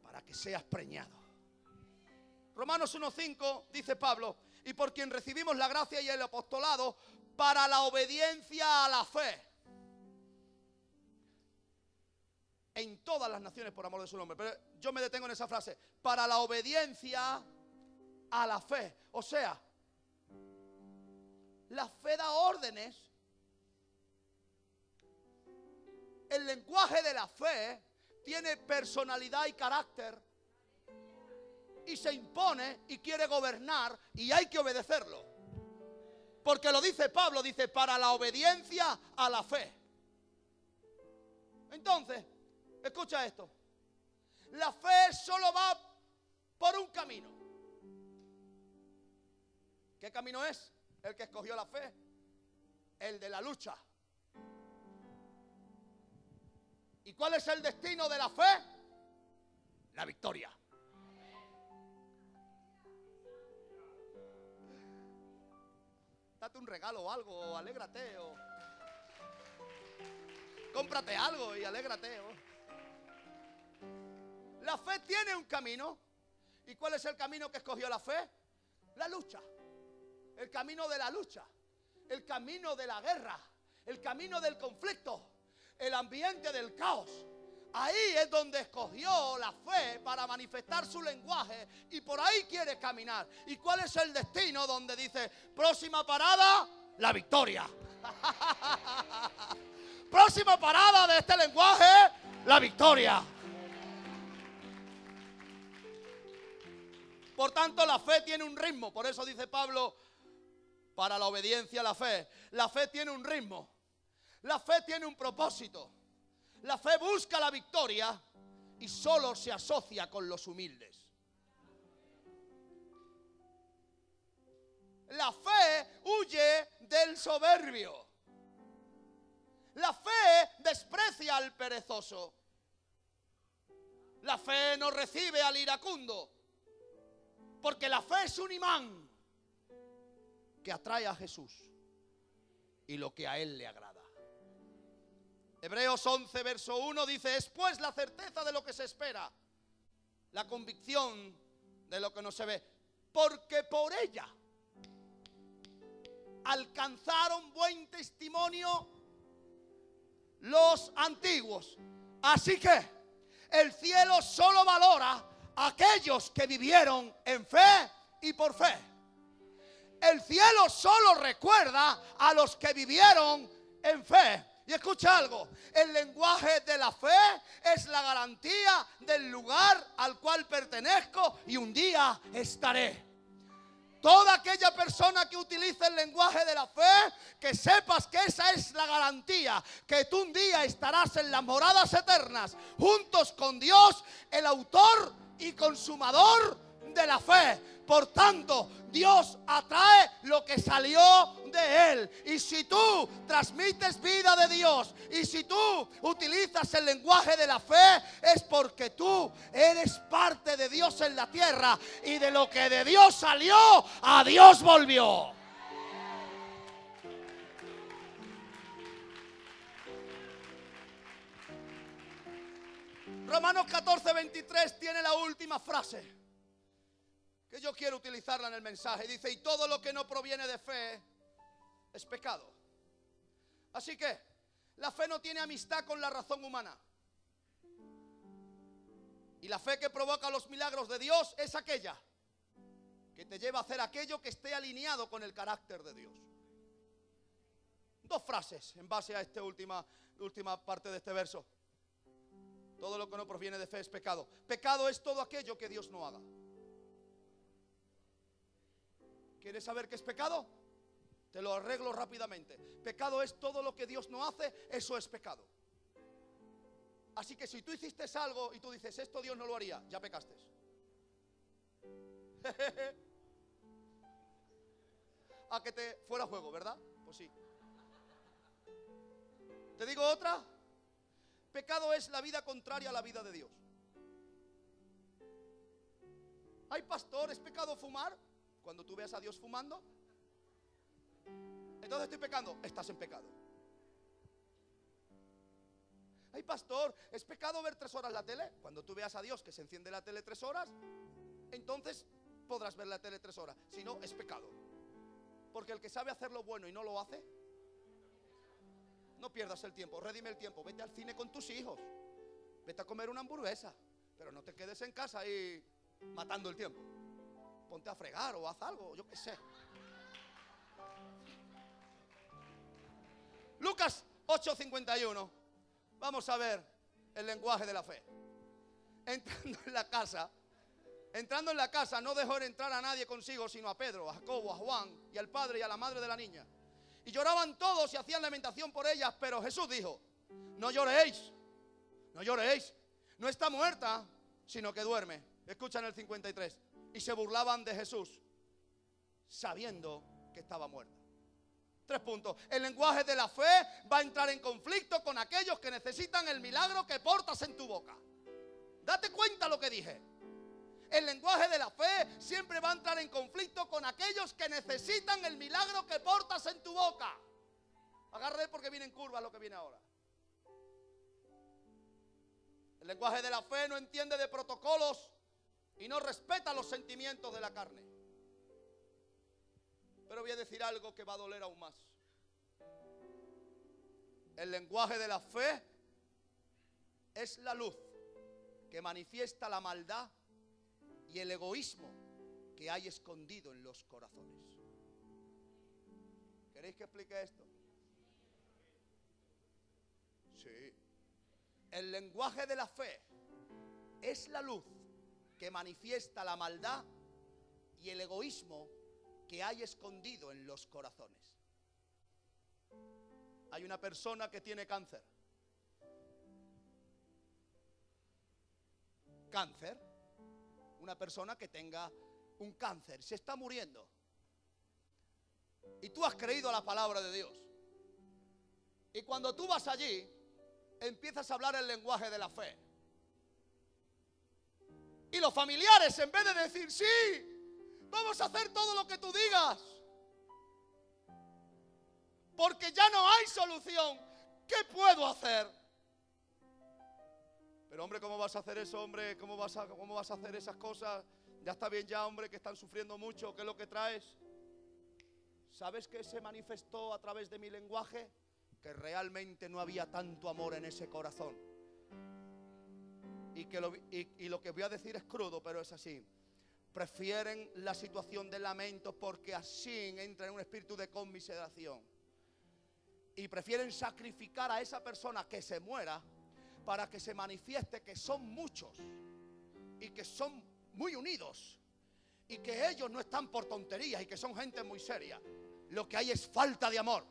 para que seas preñado. Romanos 1:5 dice Pablo: y por quien recibimos la gracia y el apostolado para la obediencia a la fe en todas las naciones por amor de su nombre. Pero yo me detengo en esa frase: para la obediencia a la fe. O sea, la fe da órdenes. El lenguaje de la fe tiene personalidad y carácter, y se impone y quiere gobernar, y hay que obedecerlo. Porque lo dice Pablo, dice para la obediencia a la fe. Entonces, escucha esto. La fe solo va por un camino. ¿Qué camino es? El que escogió la fe. El de la lucha. ¿Y cuál es el destino de la fe? La victoria. Date un regalo o algo, o alégrate, o cómprate algo y alégrate. La fe tiene un camino. ¿Y cuál es el camino que escogió la fe? La lucha. El camino de la lucha. El camino de la guerra. El camino del conflicto. El ambiente del caos. Ahí es donde escogió la fe para manifestar su lenguaje, y por ahí quiere caminar. ¿Y cuál es el destino? Donde dice: próxima parada, la victoria. Próxima parada de este lenguaje, la victoria. Por tanto, la fe tiene un ritmo. Por eso dice Pablo, para la obediencia a la fe. La fe tiene un ritmo. La fe tiene un propósito. La fe busca la victoria y solo se asocia con los humildes. La fe huye del soberbio. La fe desprecia al perezoso. La fe no recibe al iracundo. Porque la fe es un imán que atrae a Jesús y lo que a Él le agrada. Hebreos 11, verso 1 dice: es pues la certeza de lo que se espera, la convicción de lo que no se ve, porque por ella alcanzaron buen testimonio los antiguos. Así que el cielo solo valora a aquellos que vivieron en fe y por fe. El cielo solo recuerda a los que vivieron en fe. Y escucha algo: el lenguaje de la fe es la garantía del lugar al cual pertenezco y un día estaré. Toda aquella persona que utilice el lenguaje de la fe, que sepas que esa es la garantía, que tú un día estarás en las moradas eternas, juntos con Dios, el autor y consumador de la fe. Por tanto, Dios atrae lo que salió de Él. Y si tú transmites vida de Dios, y si tú utilizas el lenguaje de la fe, es porque tú eres parte de Dios en la tierra. Y de lo que de Dios salió, a Dios volvió. Romanos 14, 23 tiene la última frase, que yo quiero utilizarla en el mensaje. Dice: y todo lo que no proviene de fe es pecado. Así que la fe no tiene amistad con la razón humana. Y la fe que provoca los milagros de Dios es aquella que te lleva a hacer aquello que esté alineado con el carácter de Dios. Dos frases en base a esta última parte de este verso. Todo lo que no proviene de fe es pecado. Pecado es todo aquello que Dios no haga. ¿Quieres saber qué es pecado? Te lo arreglo rápidamente. Pecado es todo lo que Dios no hace, eso es pecado. Así que si tú hiciste algo y tú dices: esto Dios no lo haría, ya pecaste. A que te fuera juego, ¿verdad? Pues sí. ¿Te digo otra? Pecado es la vida contraria a la vida de Dios. Ay, pastor, ¿es pecado fumar? Cuando tú veas a Dios fumando, entonces estoy pecando. Estás en pecado. Ay, pastor, ¿es pecado ver 3 horas la tele? Cuando tú veas a Dios que se enciende la tele 3 horas, entonces podrás ver la tele 3 horas. Si no, es pecado. Porque el que sabe hacer lo bueno y no lo hace, no pierdas el tiempo, redime el tiempo. Vete al cine con tus hijos, vete a comer una hamburguesa, pero no te quedes en casa ahí matando el tiempo. Ponte a fregar o haz algo, yo qué sé. Lucas 8:51. Vamos a ver el lenguaje de la fe. Entrando en la casa, no dejó entrar a nadie consigo, sino a Pedro, a Jacobo, a Juan y al padre y a la madre de la niña. Y lloraban todos y hacían lamentación por ellas, pero Jesús dijo: no lloréis, no lloréis, no está muerta, sino que duerme. Escuchan el 53. Y se burlaban de Jesús, sabiendo que estaba muerta. 3 puntos. El lenguaje de la fe va a entrar en conflicto con aquellos que necesitan el milagro que portas en tu boca. Date cuenta lo que dije. El lenguaje de la fe siempre va a entrar en conflicto con aquellos que necesitan el milagro que portas en tu boca. Agárrate porque viene en curva lo que viene ahora. El lenguaje de la fe no entiende de protocolos y no respeta los sentimientos de la carne. Pero voy a decir algo que va a doler aún más. El lenguaje de la fe es la luz que manifiesta la maldad y el egoísmo que hay escondido en los corazones. ¿Queréis que explique esto? Sí. El lenguaje de la fe es la luz que manifiesta la maldad y el egoísmo que hay escondido en los corazones. Hay una persona que tiene cáncer. Cáncer. Una persona que tenga un cáncer, se está muriendo. Y tú has creído a la palabra de Dios. Y cuando tú vas allí, empiezas a hablar el lenguaje de la fe. Y los familiares, en vez de decir, sí, vamos a hacer todo lo que tú digas, porque ya no hay solución, ¿qué puedo hacer? Pero hombre, ¿cómo vas a hacer eso, hombre? ¿Cómo vas a hacer esas cosas? Ya está bien ya, hombre, que están sufriendo mucho. ¿Qué es lo que traes? ¿Sabes qué se manifestó a través de mi lenguaje? Que realmente no había tanto amor en ese corazón. Y lo que voy a decir es crudo, pero es así. Prefieren la situación de lamento porque así entra en un espíritu de conmiseración. Y prefieren sacrificar a esa persona que se muera para que se manifieste que son muchos y que son muy unidos y que ellos no están por tonterías y que son gente muy seria. Lo que hay es falta de amor.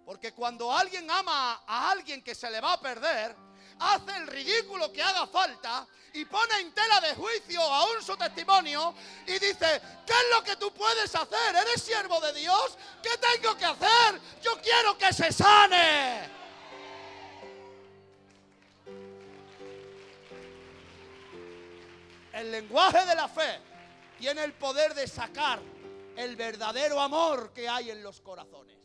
Porque cuando alguien ama a alguien que se le va a perder, hace el ridículo que haga falta y pone en tela de juicio aún su testimonio y dice, ¿qué es lo que tú puedes hacer? ¿Eres siervo de Dios? ¿Qué tengo que hacer? Yo quiero que se sane. El lenguaje de la fe tiene el poder de sacar el verdadero amor que hay en los corazones.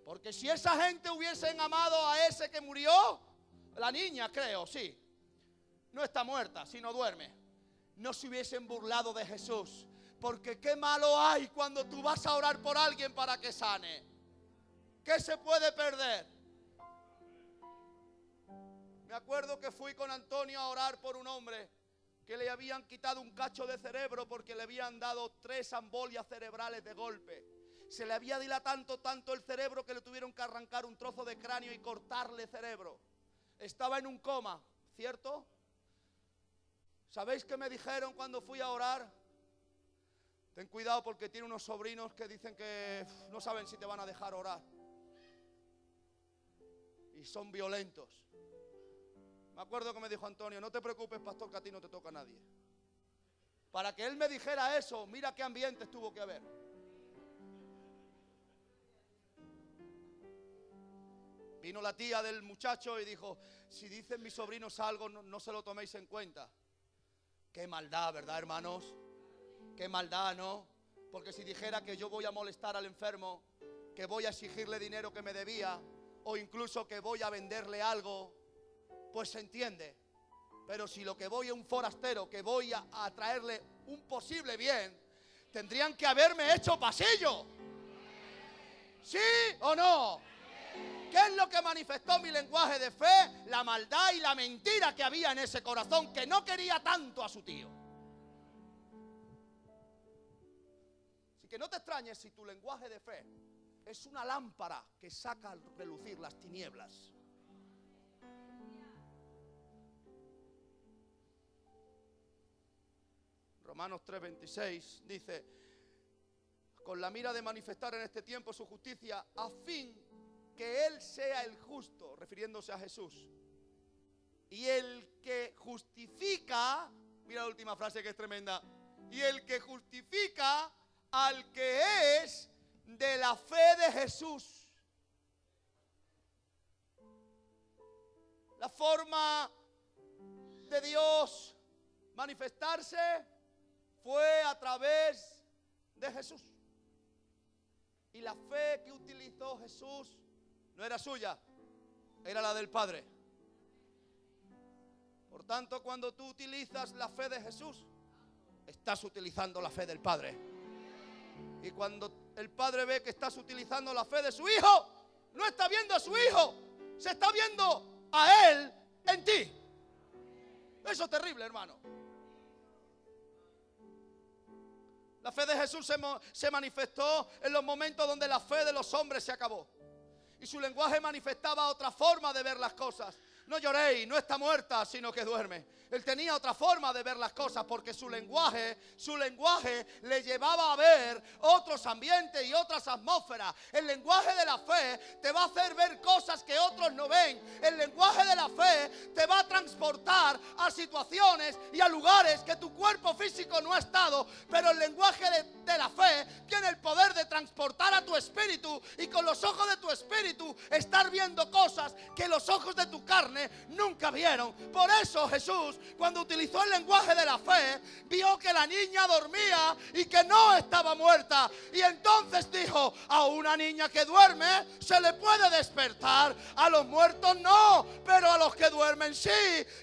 Porque si esa gente hubiesen amado a ese que murió, la niña creo, sí, no está muerta, sino duerme, no se hubiesen burlado de Jesús. Porque qué malo hay cuando tú vas a orar por alguien para que sane. ¿Qué se puede perder? Me acuerdo que fui con Antonio a orar por un hombre que le habían quitado un cacho de cerebro porque le habían dado 3 embolias cerebrales de golpe. Se le había dilatado tanto el cerebro que le tuvieron que arrancar un trozo de cráneo y cortarle cerebro. Estaba en un coma, ¿cierto? ¿Sabéis qué me dijeron cuando fui a orar? Ten cuidado porque tiene unos sobrinos que dicen que no saben si te van a dejar orar. Y son violentos. Me acuerdo que me dijo Antonio, no te preocupes, pastor, que a ti no te toca a nadie. Para que él me dijera eso, mira qué ambientes tuvo que haber. Vino la tía del muchacho y dijo, si dicen mis sobrinos algo, no se lo toméis en cuenta. Qué maldad, ¿verdad, hermanos? Qué maldad, ¿no? Porque si dijera que yo voy a molestar al enfermo, que voy a exigirle dinero que me debía, o incluso que voy a venderle algo, pues se entiende. Pero si lo que voy es un forastero, que voy a traerle un posible bien, tendrían que haberme hecho pasillo. ¿Sí o no? ¿Qué es lo que manifestó mi lenguaje de fe? La maldad y la mentira que había en ese corazón, que no quería tanto a su tío. Así que no te extrañes si tu lenguaje de fe es una lámpara que saca a relucir las tinieblas. Romanos 3:26 dice: con la mira de manifestar en este tiempo su justicia, a fin que Él sea el justo, refiriéndose a Jesús, y el que justifica, mira la última frase que es tremenda, y el que justifica al que es de la fe de Jesús. La forma de Dios manifestarse fue a través de Jesús. Y la fe que utilizó Jesús no era suya, era la del Padre. Por tanto, cuando tú utilizas la fe de Jesús, estás utilizando la fe del Padre. Y cuando el Padre ve que estás utilizando la fe de su Hijo, no está viendo a su Hijo, se está viendo a Él en ti. Eso es terrible, hermano. La fe de Jesús se manifestó en los momentos donde la fe de los hombres se acabó. Y su lenguaje manifestaba otra forma de ver las cosas. No lloréis, no está muerta, sino que duerme. Él tenía otra forma de ver las cosas, porque su lenguaje le llevaba a ver otros ambientes y otras atmósferas. El lenguaje de la fe te va a hacer ver cosas que otros no ven. El lenguaje de la fe te va a transportar a situaciones y a lugares que tu cuerpo físico no ha estado. Pero el lenguaje de la fe tiene el poder de transportar a tu espíritu, y con los ojos de tu espíritu estar viendo cosas que los ojos de tu carne nunca vieron. Por eso Jesús, cuando utilizó el lenguaje de la fe, vio que la niña dormía y que no estaba muerta. Y entonces dijo: a una niña que duerme se le puede despertar, a los muertos no, pero a los que duermen sí.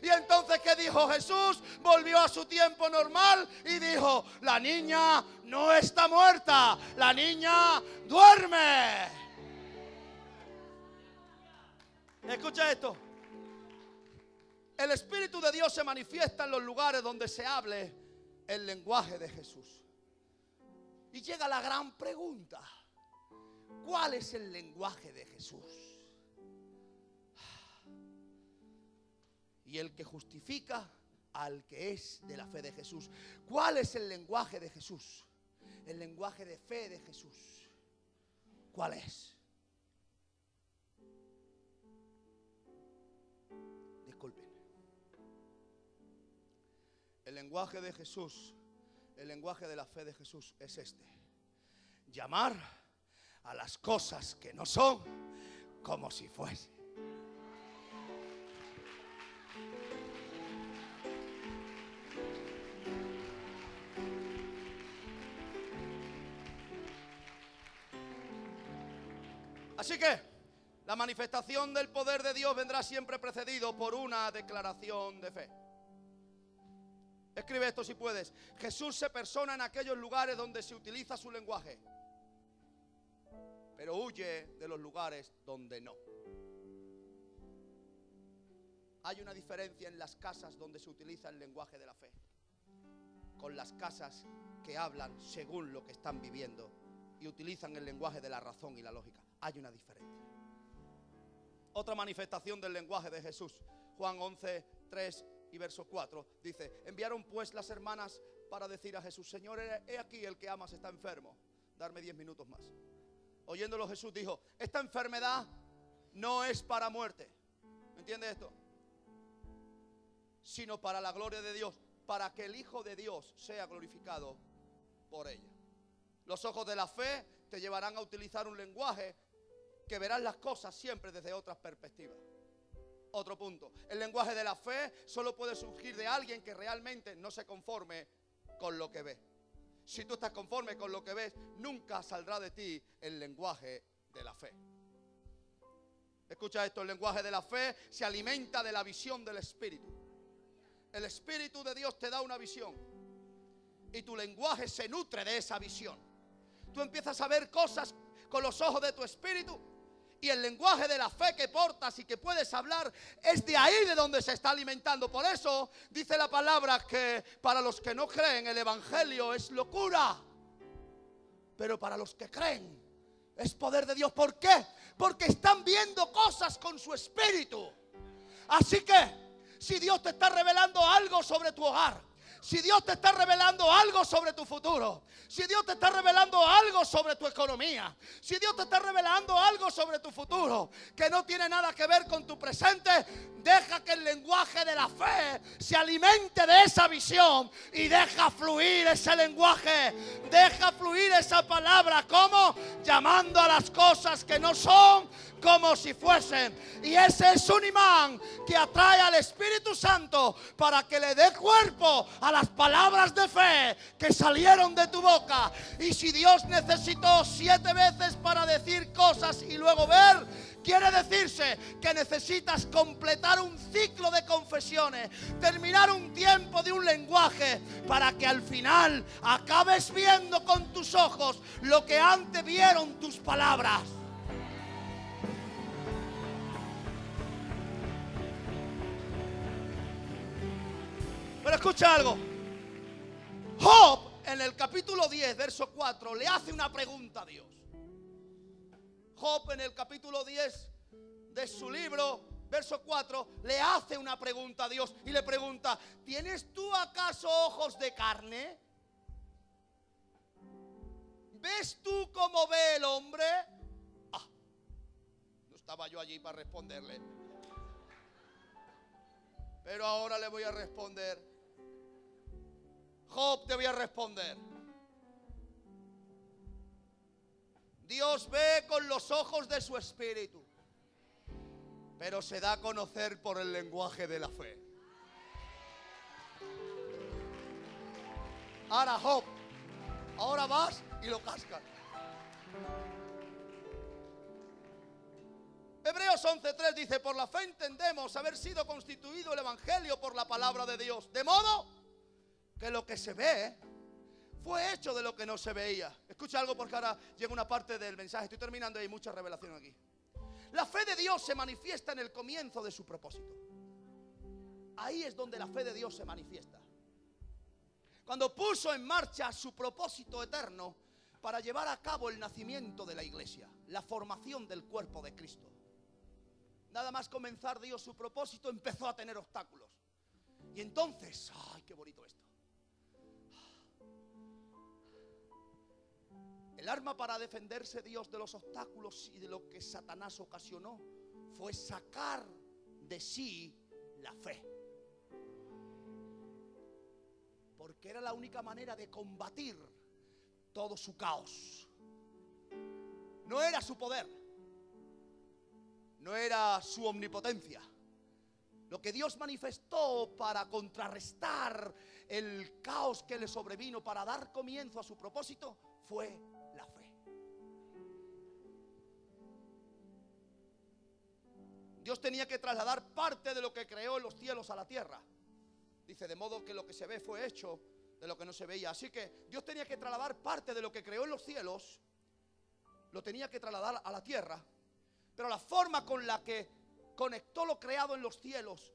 Y entonces, ¿qué dijo Jesús? Volvió a su tiempo normal y dijo: la niña no está muerta, la niña duerme. Escucha esto. El Espíritu de Dios se manifiesta en los lugares donde se hable el lenguaje de Jesús. Y llega la gran pregunta: ¿cuál es el lenguaje de Jesús? Y el que justifica al que es de la fe de Jesús. ¿Cuál es el lenguaje de Jesús? El lenguaje de fe de Jesús. ¿Cuál es? Disculpen. El lenguaje de Jesús, el lenguaje de la fe de Jesús es este: llamar a las cosas que no son como si fuesen. Así que la manifestación del poder de Dios vendrá siempre precedido por una declaración de fe. Escribe esto si puedes. Jesús se persona en aquellos lugares donde se utiliza su lenguaje, pero huye de los lugares donde no. Hay una diferencia en las casas donde se utiliza el lenguaje de la fe con las casas que hablan según lo que están viviendo y utilizan el lenguaje de la razón y la lógica. Hay una diferencia. Otra manifestación del lenguaje de Jesús, Juan 11, 3 y verso 4, dice: enviaron pues las hermanas para decir a Jesús: Señor, he aquí el que amas está enfermo, darme 10 minutos más. Oyéndolo Jesús dijo: esta enfermedad no es para muerte. ¿Me entiende esto? Sino para la gloria de Dios, para que el Hijo de Dios sea glorificado por ella. Los ojos de la fe te llevarán a utilizar un lenguaje que verás las cosas siempre desde otras perspectivas. Otro punto: el lenguaje de la fe solo puede surgir de alguien que realmente no se conforme con lo que ve. si tú estás conforme con lo que ves, nunca saldrá de ti el lenguaje de la fe. Escucha esto, el lenguaje de la fe se alimenta de la visión del Espíritu. El Espíritu de Dios te da una visión y tu lenguaje se nutre de esa visión. Tú empiezas a ver cosas con los ojos de tu espíritu y el lenguaje de la fe que portas y que puedes hablar es de ahí de donde se está alimentando. Por eso dice la palabra que para los que no creen el evangelio es locura, pero para los que creen es poder de Dios. ¿Por qué? Porque están viendo cosas con su espíritu. Así que si Dios te está revelando algo sobre tu hogar, si Dios te está revelando algo sobre tu futuro, si Dios te está revelando algo sobre tu economía, si Dios te está revelando algo sobre tu futuro que no tiene nada que ver con tu presente, deja que el lenguaje de la fe se alimente de esa visión y deja fluir ese lenguaje, deja fluir esa palabra. ¿Cómo? Llamando a las cosas que no son como si fuesen. Y ese es un imán que atrae al Espíritu Santo para que le dé cuerpo a las palabras de fe que salieron de tu boca. Y si Dios necesitó 7 veces para decir cosas y luego ver, quiere decirse que necesitas completar un ciclo de confesiones, terminar un tiempo de un lenguaje para que al final acabes viendo con tus ojos lo que antes vieron tus palabras. Pero escucha algo. Job en el capítulo 10, verso 4, le hace una pregunta a Dios. Job en el capítulo 10 de su libro, verso 4, le hace una pregunta a Dios y le pregunta: ¿tienes tú acaso ojos de carne? ¿Ves tú como ve el hombre? No estaba yo allí para responderle, pero ahora le voy a responder. Job, te voy a responder. Dios ve con los ojos de su espíritu, pero se da a conocer por el lenguaje de la fe. Ahora, Job, ahora vas y lo cascas. Hebreos 11:3 dice: por la fe entendemos haber sido constituido el evangelio por la palabra de Dios, de modo que lo que se ve fue hecho de lo que no se veía. Escucha algo, porque ahora llega una parte del mensaje, estoy terminando y hay mucha revelación aquí. La fe de Dios se manifiesta en el comienzo de su propósito. Ahí es donde la fe de Dios se manifiesta. Cuando puso en marcha su propósito eterno para llevar a cabo el nacimiento de la iglesia, la formación del cuerpo de Cristo. Nada más comenzar Dios su propósito, empezó a tener obstáculos. Y entonces, ¡ay, qué bonito esto! El arma para defenderse Dios de los obstáculos y de lo que Satanás ocasionó fue sacar de sí la fe. Porque era la única manera de combatir todo su caos. No era su poder, no era su omnipotencia. Lo que Dios manifestó para contrarrestar el caos que le sobrevino, para dar comienzo a su propósito, fue la fe. Dios tenía que trasladar parte de lo que creó en los cielos a la tierra. Dice, de modo que lo que se ve fue hecho de lo que no se veía. Así que Dios tenía que trasladar parte de lo que creó en los cielos, lo tenía que trasladar a la tierra. Pero la forma con la que conectó lo creado en los cielos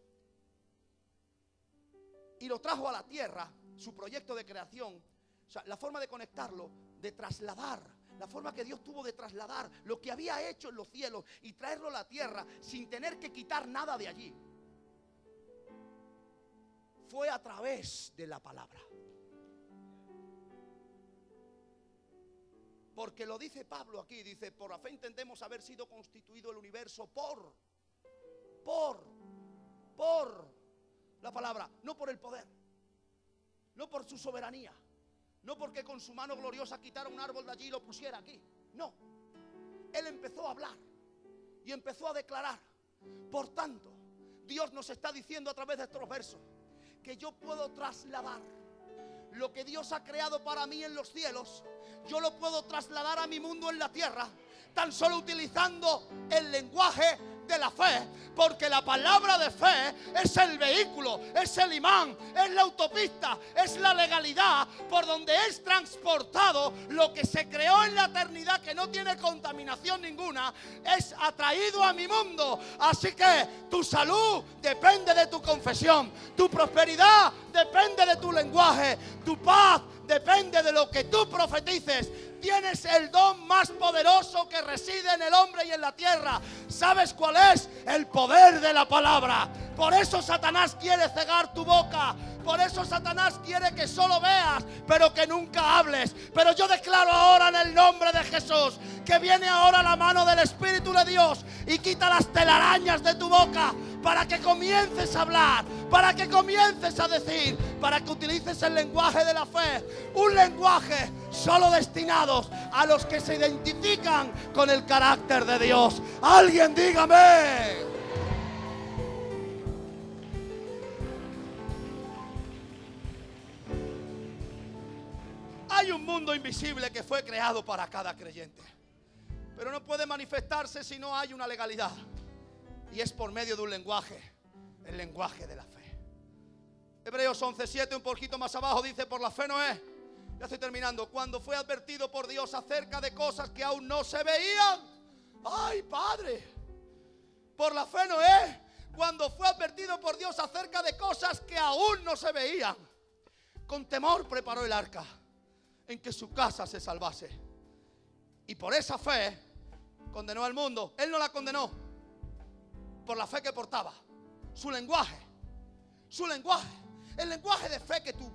y lo trajo a la tierra, su proyecto de creación, o sea, la forma de conectarlo, de trasladar, la forma que Dios tuvo de trasladar lo que había hecho en los cielos y traerlo a la tierra sin tener que quitar nada de allí, fue a través de la palabra. Porque lo dice Pablo aquí, dice, por la fe entendemos haber sido constituido el universo por la palabra, no por el poder, no por su soberanía, no porque con su mano gloriosa quitara un árbol de allí y lo pusiera aquí. No, Él empezó a hablar y empezó a declarar. Por tanto, Dios nos está diciendo a través de estos versos que yo puedo trasladar lo que Dios ha creado para mí en los cielos, yo lo puedo trasladar a mi mundo en la tierra, tan solo utilizando el lenguaje de la fe, porque la palabra de fe es el vehículo, es el imán, es la autopista, es la legalidad por donde es transportado lo que se creó en la eternidad, que no tiene contaminación ninguna, es atraído a mi mundo. Así que tu salud depende de tu confesión, tu prosperidad depende de tu lenguaje, tu paz depende de lo que tú profetices. Tienes el don más poderoso que reside en el hombre y en la tierra. ¿Sabes cuál es? El poder de la palabra. Por eso Satanás quiere cegar tu boca. Por eso Satanás quiere que solo veas, pero que nunca hables. Pero yo declaro ahora en el nombre de Jesús que viene ahora la mano del Espíritu de Dios y quita las telarañas de tu boca, para que comiences a hablar, para que comiences a decir, para que utilices el lenguaje de la fe, un lenguaje solo destinados a los que se identifican con el carácter de Dios. Alguien dígame. Hay un mundo invisible que fue creado para cada creyente, pero no puede manifestarse si no hay una legalidad. Y es por medio de un lenguaje, el lenguaje de la fe. Hebreos 11:7, un poquito más abajo, dice: por la fe Noé, ya estoy terminando, cuando fue advertido por Dios acerca de cosas que aún no se veían. ¡Ay, Padre! Por la fe Noé, cuando fue advertido por Dios acerca de cosas que aún no se veían, con temor preparó el arca en que su casa se salvase. Y por esa fe condenó al mundo. Él no la condenó por la fe que portaba, su lenguaje, el lenguaje de fe que tú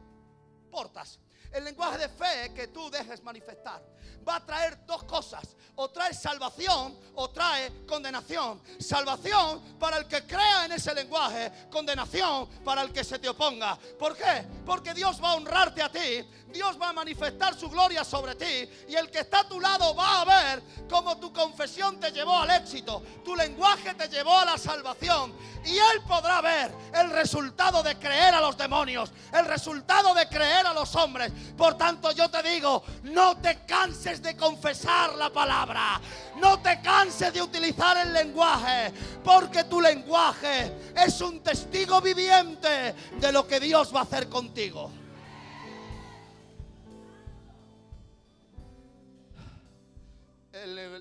portas, el lenguaje de fe que tú dejes manifestar, va a traer dos cosas: o trae salvación o trae condenación. Salvación para el que crea en ese lenguaje, condenación para el que se te oponga. ¿Por qué? Porque Dios va a honrarte a ti, Dios va a manifestar su gloria sobre ti, y el que está a tu lado va a ver cómo tu confesión te llevó al éxito, tu lenguaje te llevó a la salvación, y él podrá ver el resultado de creer a los demonios, el resultado de creer a los hombres. Por tanto, yo te digo, no te canses de confesar la palabra, no te canses de utilizar el lenguaje, porque tu lenguaje es un testigo viviente de lo que Dios va a hacer contigo.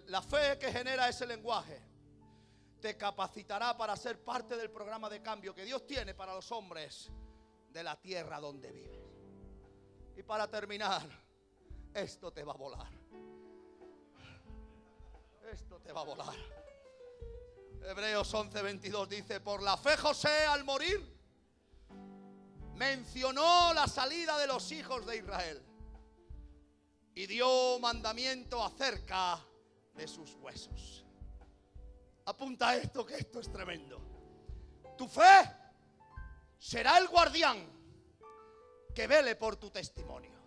La fe que genera ese lenguaje te capacitará para ser parte del programa de cambio que Dios tiene para los hombres de la tierra donde vives. Y para terminar, esto te va a volar. Esto te va a volar. Hebreos 11:22 dice: por la fe José, al morir, mencionó la salida de los hijos de Israel y dio mandamiento acerca de sus huesos. Apunta esto, que esto es tremendo. Tu fe será el guardián que vele por tu testimonio.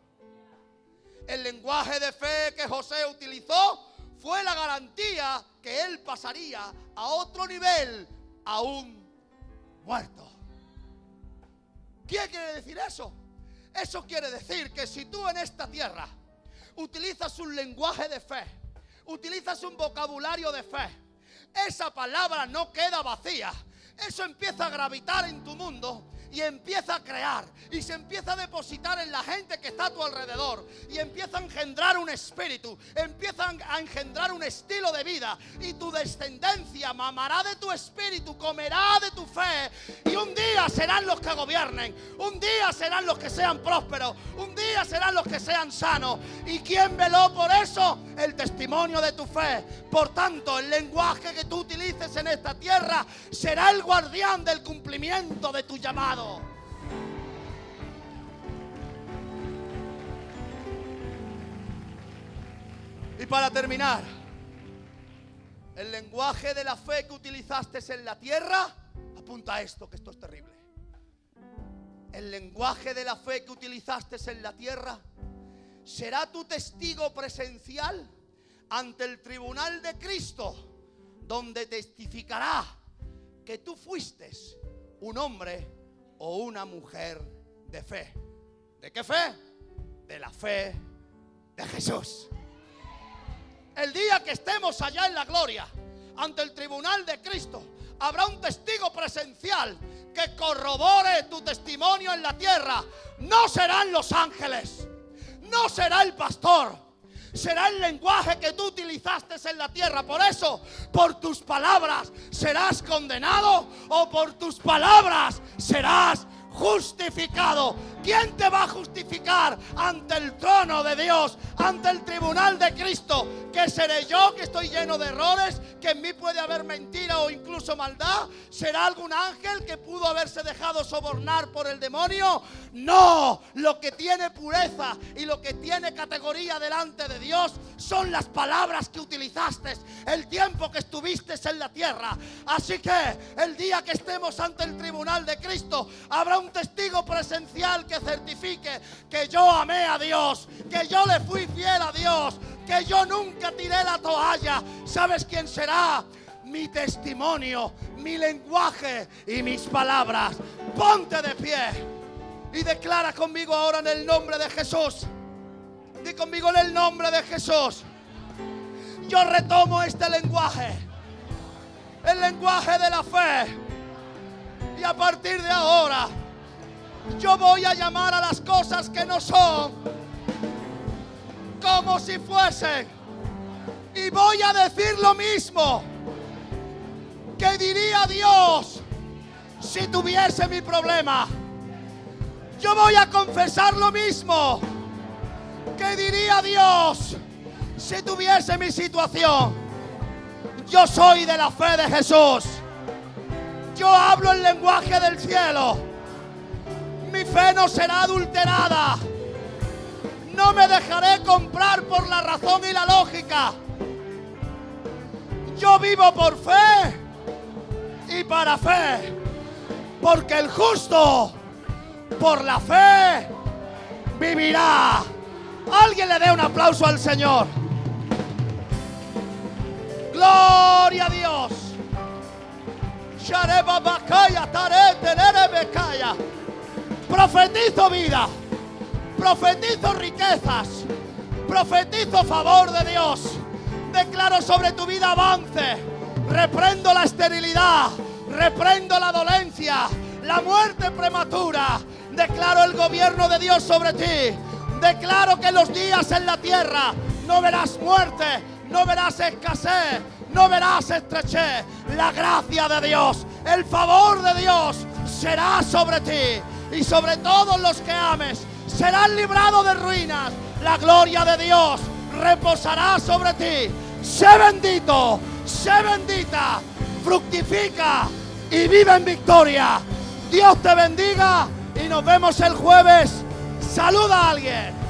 El lenguaje de fe que José utilizó fue la garantía que él pasaría a otro nivel, aún muerto. ¿Qué quiere decir eso? Eso quiere decir que si tú en esta tierra utilizas un lenguaje de fe, utilizas un vocabulario de fe, esa palabra no queda vacía. Eso empieza a gravitar en tu mundo y empieza a crear y se empieza a depositar en la gente que está a tu alrededor, y empieza a engendrar un espíritu, empieza a engendrar un estilo de vida, y tu descendencia mamará de tu espíritu, comerá de tu fe, y un día serán los que gobiernen, un día serán los que sean prósperos, un día serán los que sean sanos. ¿Y quién veló por eso? El testimonio de tu fe. Por tanto, el lenguaje que tú utilices en esta tierra será el guardián del cumplimiento de tu llamado. Y para terminar, el lenguaje de la fe que utilizaste en la tierra, apunta a esto, que esto es terrible. El lenguaje de la fe que utilizaste en la tierra será tu testigo presencial ante el tribunal de Cristo, donde testificará que tú fuiste un hombre o una mujer de fe ¿De qué fe? De la fe de Jesús. El día que estemos allá en la gloria, ante el tribunal de Cristo, habrá un testigo presencial que corrobore tu testimonio en la tierra. No serán los ángeles, no será el pastor, será el lenguaje que tú utilizaste en la tierra. Por eso, por tus palabras serás condenado o por tus palabras serás justificado. ¿Quién te va a justificar ante el trono de Dios, ante el tribunal de Cristo? ¿Que seré yo, que estoy lleno de errores, que en mí puede haber mentira o incluso maldad? ¿Será algún ángel que pudo haberse dejado sobornar por el demonio? No, lo que tiene pureza y lo que tiene categoría delante de Dios son las palabras que utilizaste el tiempo que estuviste en la tierra. Así que el día que estemos ante el tribunal de Cristo, habrá un testigo presencial que certifique que yo amé a Dios, que yo le fui fiel a Dios, que yo nunca tiré la toalla. ¿Sabes quién será? Mi testimonio, mi lenguaje y mis palabras. Ponte de pie y declara conmigo ahora en el nombre de Jesús. Di conmigo en el nombre de Jesús. Yo retomo este lenguaje, el lenguaje de la fe. Y a partir de ahora, yo voy a llamar a las cosas que no son como si fuesen. Y voy a decir lo mismo que diría Dios si tuviese mi problema. Yo voy a confesar lo mismo que diría Dios si tuviese mi situación. Yo soy de la fe de Jesús. Yo hablo el lenguaje del cielo. Mi fe no será adulterada. No me dejaré comprar por la razón y la lógica. Yo vivo por fe y para fe. Porque el justo por la fe vivirá. Alguien le dé un aplauso al Señor. Gloria a Dios. Profetizo vida, profetizo riquezas, profetizo favor de Dios. Declaro sobre tu vida avance. Reprendo la esterilidad, reprendo la dolencia, la muerte prematura. Declaro el gobierno de Dios sobre ti. Declaro que en los días en la tierra no verás muerte, no verás escasez, no verás estrechez. La gracia de Dios, el favor de Dios será sobre ti y sobre todos los que ames. Serás librado de ruinas. La gloria de Dios reposará sobre ti. Sé bendito, sé bendita, fructifica y vive en victoria. Dios te bendiga y nos vemos el jueves. Saluda a alguien.